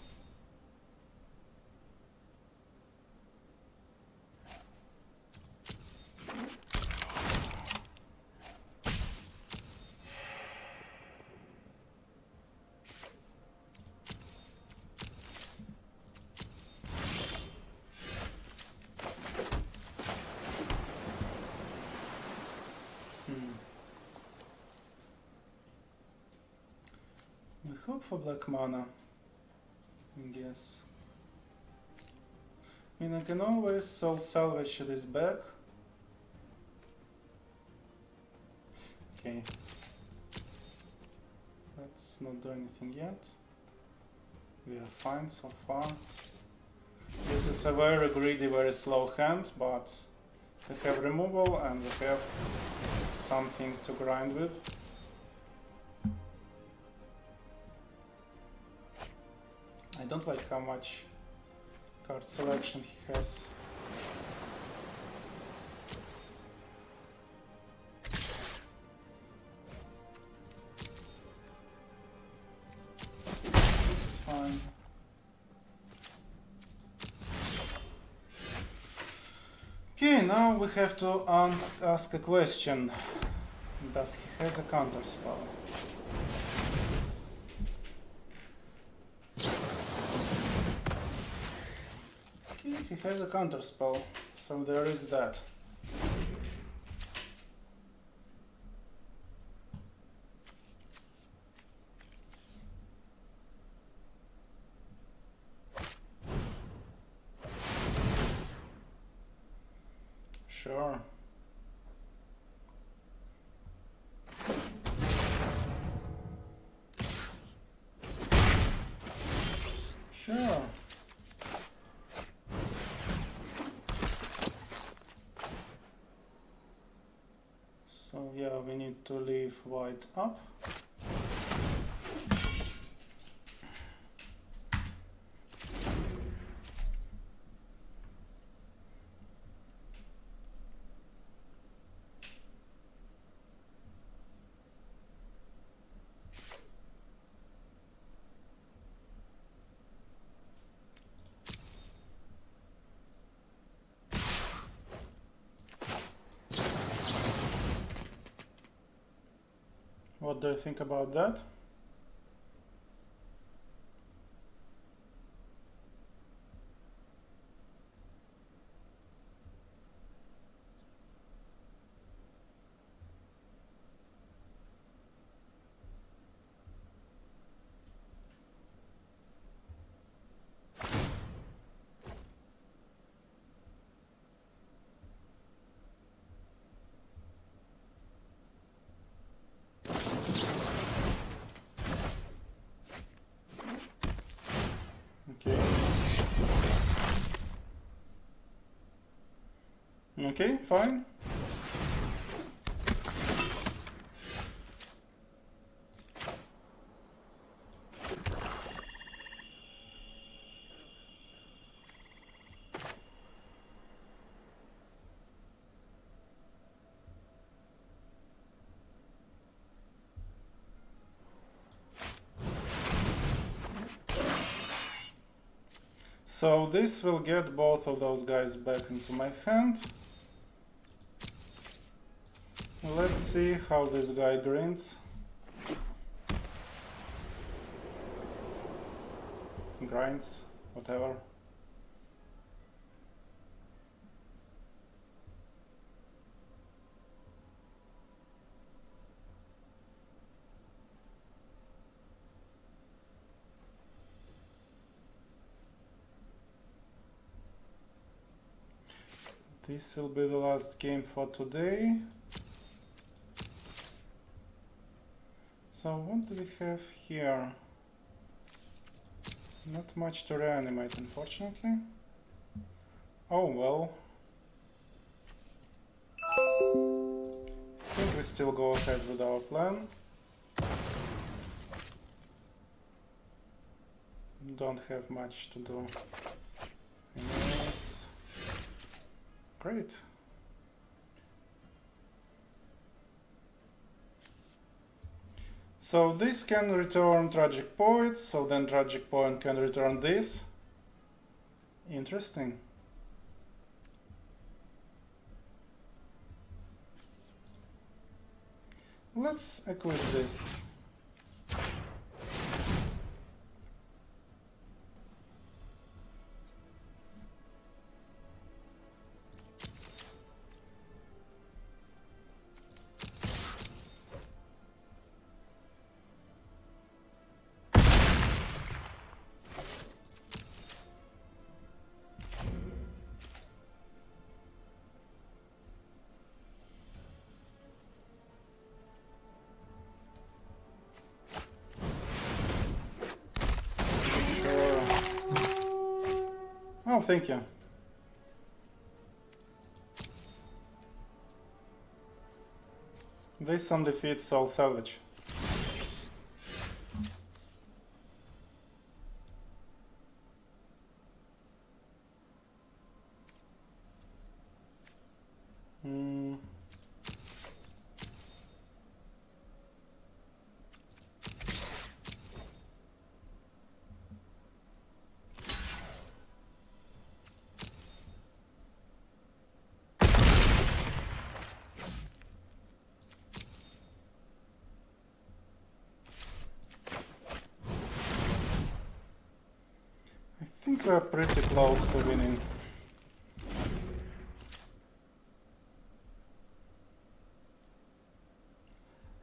We hope for black mana, I guess. I mean, I can always salvage this back. Okay. Let's not do anything yet. We are fine so far. This is a very greedy, very slow hand, but we have removal and we have something to grind with. I don't like how much card selection he has. It's fine. Okay, now we have to ask a question. Does he have a counter spell? He has a counter spell, so there is that. Sure. Sure. So yeah, we need to leave white up. What do you think about that? Okay, fine. So this will get both of those guys back into my hand. Let's see how this guy grinds. Grinds, whatever. This will be the last game for today. So what do we have here? Not much to reanimate, unfortunately. Oh well. I think we still go ahead with our plan. Don't have much to do. Anyways. Great. So this can return Tragic Poet, so then Tragic Poet can return this. Interesting. Let's equip this. Oh, thank you. This on defeat Soul Salvage. I think we're pretty close to winning.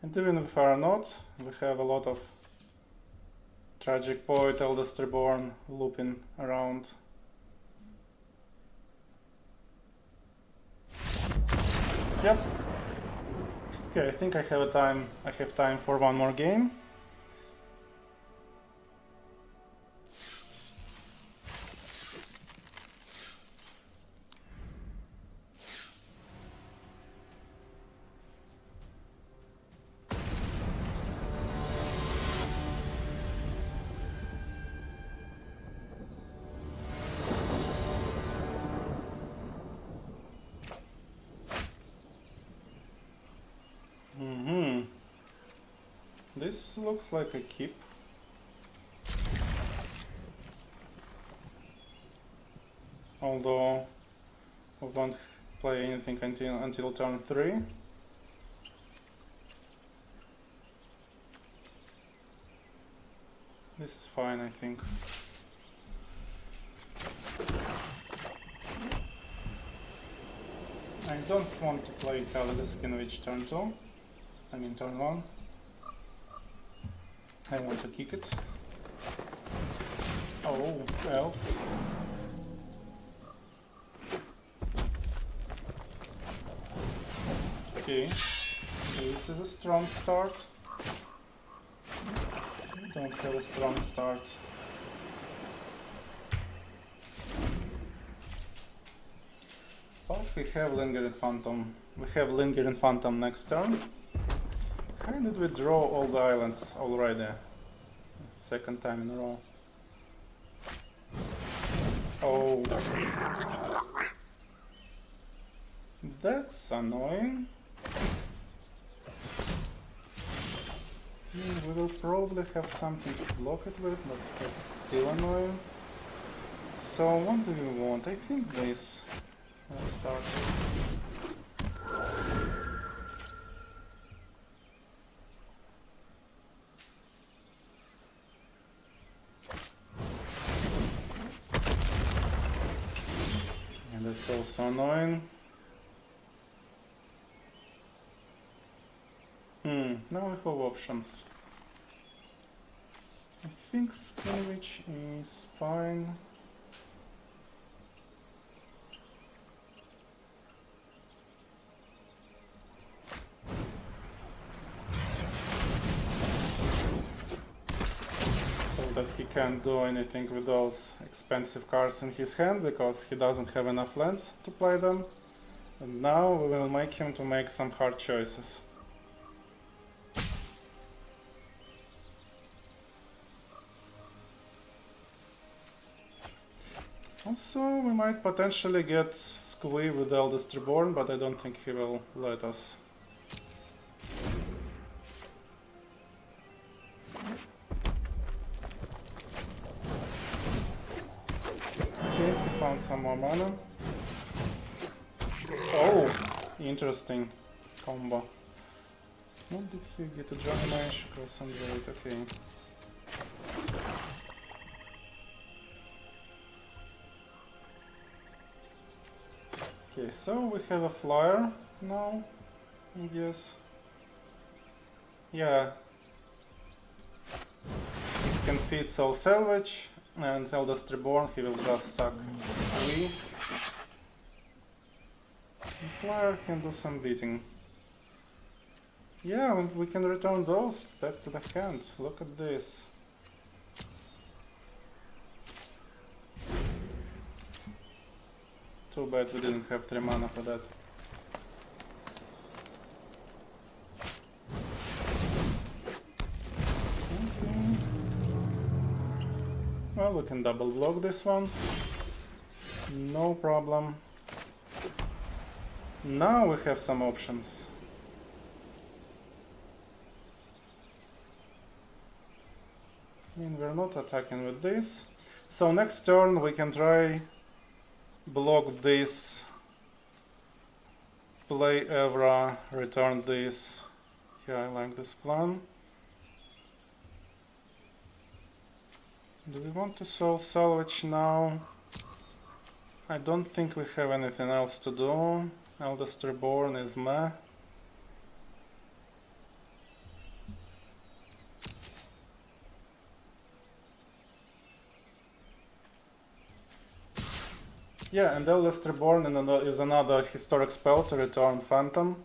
And even if we are not, we have a lot of Tragic Poet, Eldest Reborn looping around. Yep. Okay, I think I have time for one more game. This looks like a keep. Although we won't play anything until turn 3. This is fine, I think. I don't want to play Kaligaskinowicz turn 2. I mean turn 1. I want to kick it. Oh, else. Okay, this is a strong start. We don't have a strong start. But we have Lingering Phantom. We have Lingering Phantom next turn. How did we draw all the islands already? Second time in a row. Oh. That's annoying. We will probably have something to block it with, but that's still annoying. so what do we want? I think this. Let's start this. And that's also annoying. Now we have options. I think Skinwich is fine. So that he can't do anything with those expensive cards in his hand because he doesn't have enough lands to play them. And now we will make him to make some hard choices. Also, we might potentially get Squee with Eldest Reborn, but I don't think he will let us. Okay, he found some more mana. Oh, interesting combo. What did he get? A Johnny Mash cross Android, okay. Okay, so we have a flyer now, I guess. Yeah. It can feed Soul Salvage, and Eldest Reborn, he will just suck 3. The flyer can do some beating. Yeah, we can return those back to the hand. Look at this. Too bad we didn't have 3 mana for that. Okay. Well, we can double block this one. No problem. Now we have some options. I mean, we're not attacking with this. So next turn we can try block this, play Evra, return this. Yeah, I like this plan. Do we want to Soul Salvage now? I don't think we have anything else to do. Eldest Reborn is meh. Yeah, and Eldest Reborn is another historic spell to return Phantom.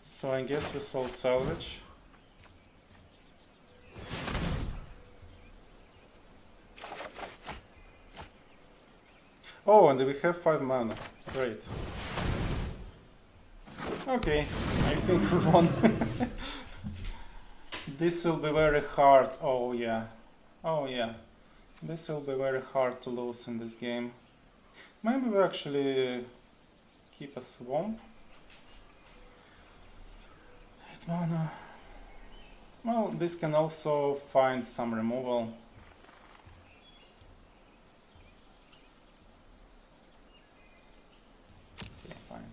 So I guess we Soul Salvage. Oh, and we have 5 mana. Great. Okay, I think we won. This will be very hard. Oh yeah. Oh yeah. This will be very hard to lose in this game. Maybe we actually keep a Swamp. 8 mana. Well, this can also find some removal. Okay, fine.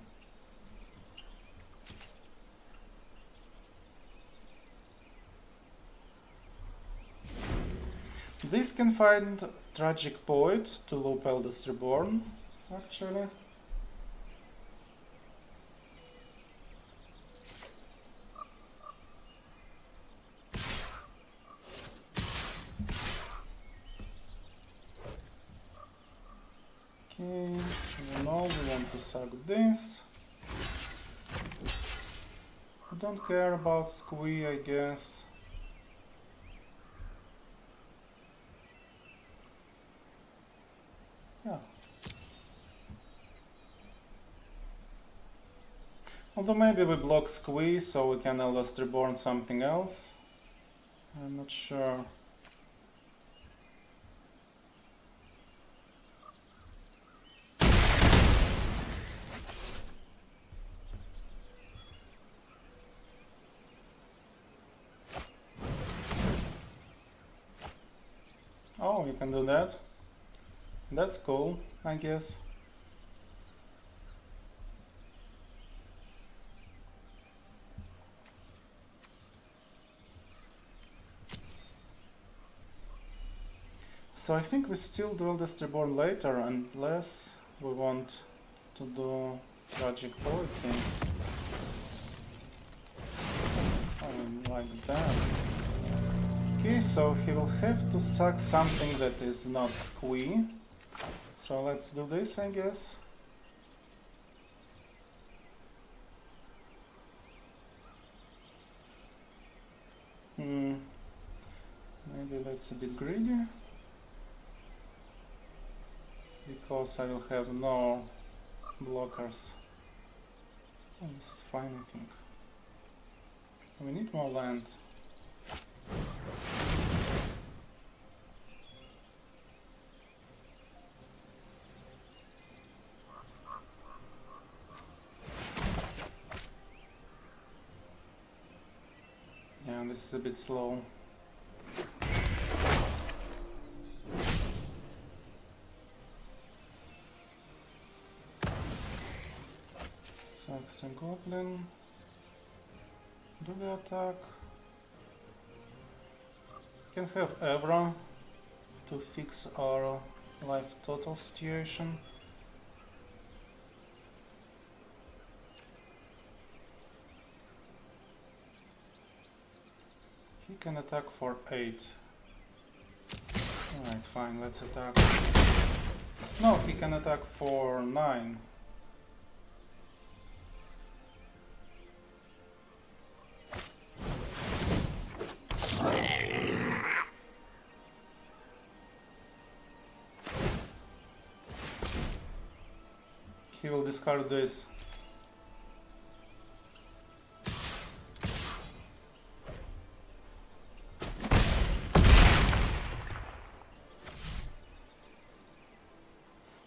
This can find Tragic Poet to loop Eldest Reborn, actually. Okay, now we want to suck this. We don't care about Squee, I guess. Yeah. Although maybe we block Squee so we can Eldest Reborn something else. I'm not sure. can do that. That's cool, I guess. So I think we still do Eldest Reborn later, unless we want to do Tragic Poet things. Like that. Okay, so he will have to suck something that is not squee. So let's do this, I guess. Maybe that's a bit greedy, because I will have no blockers. Oh, this is fine, I think. We need more land. Yeah, this is a bit slow. Saxon Goblin. Do we attack? Can have Evra to fix our life total situation. He can attack for 8. Alright, fine, let's attack. No, he can attack for 9. He will discard this.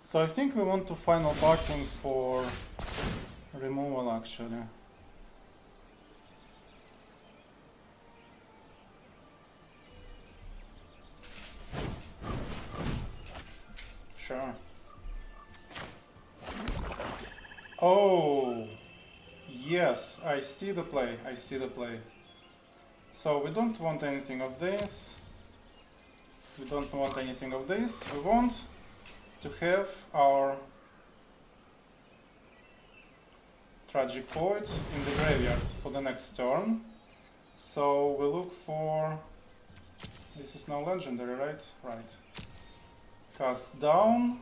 So I think we want to final parking for removal actually. Sure. Oh, yes, I see the play, I see the play. So we don't want anything of this. We don't want anything of this. We want to have our Tragic Poet in the graveyard for the next turn. So we look for... This is now legendary, right? Right. Cast down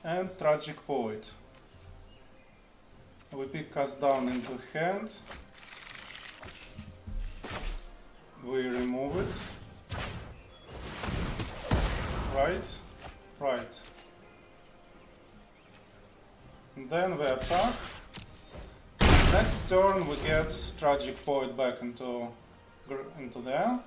and Tragic Poet. We pick Cast down into hand. We remove it. Right. Right. And then we attack. Next turn we get Tragic Poet back into there.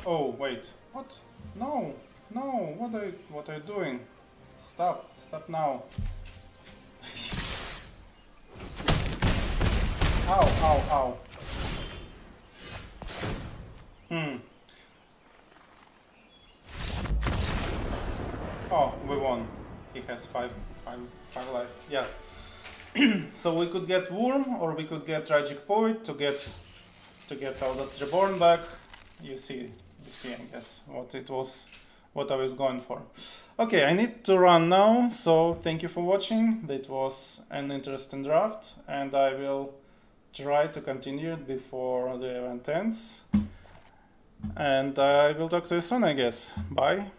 Oh wait, what? No, no, what are you doing? Stop now. Ow. Oh, we won. He has 5 life. Yeah. So we could get Worm, or we could get Tragic Poet to get Eldest Reborn back. You see, I guess what I was going for. Okay, I need to run now. So thank you for watching. That was an interesting draft, and I will try to continue it before the event ends. And I will talk to you soon, I guess. Bye.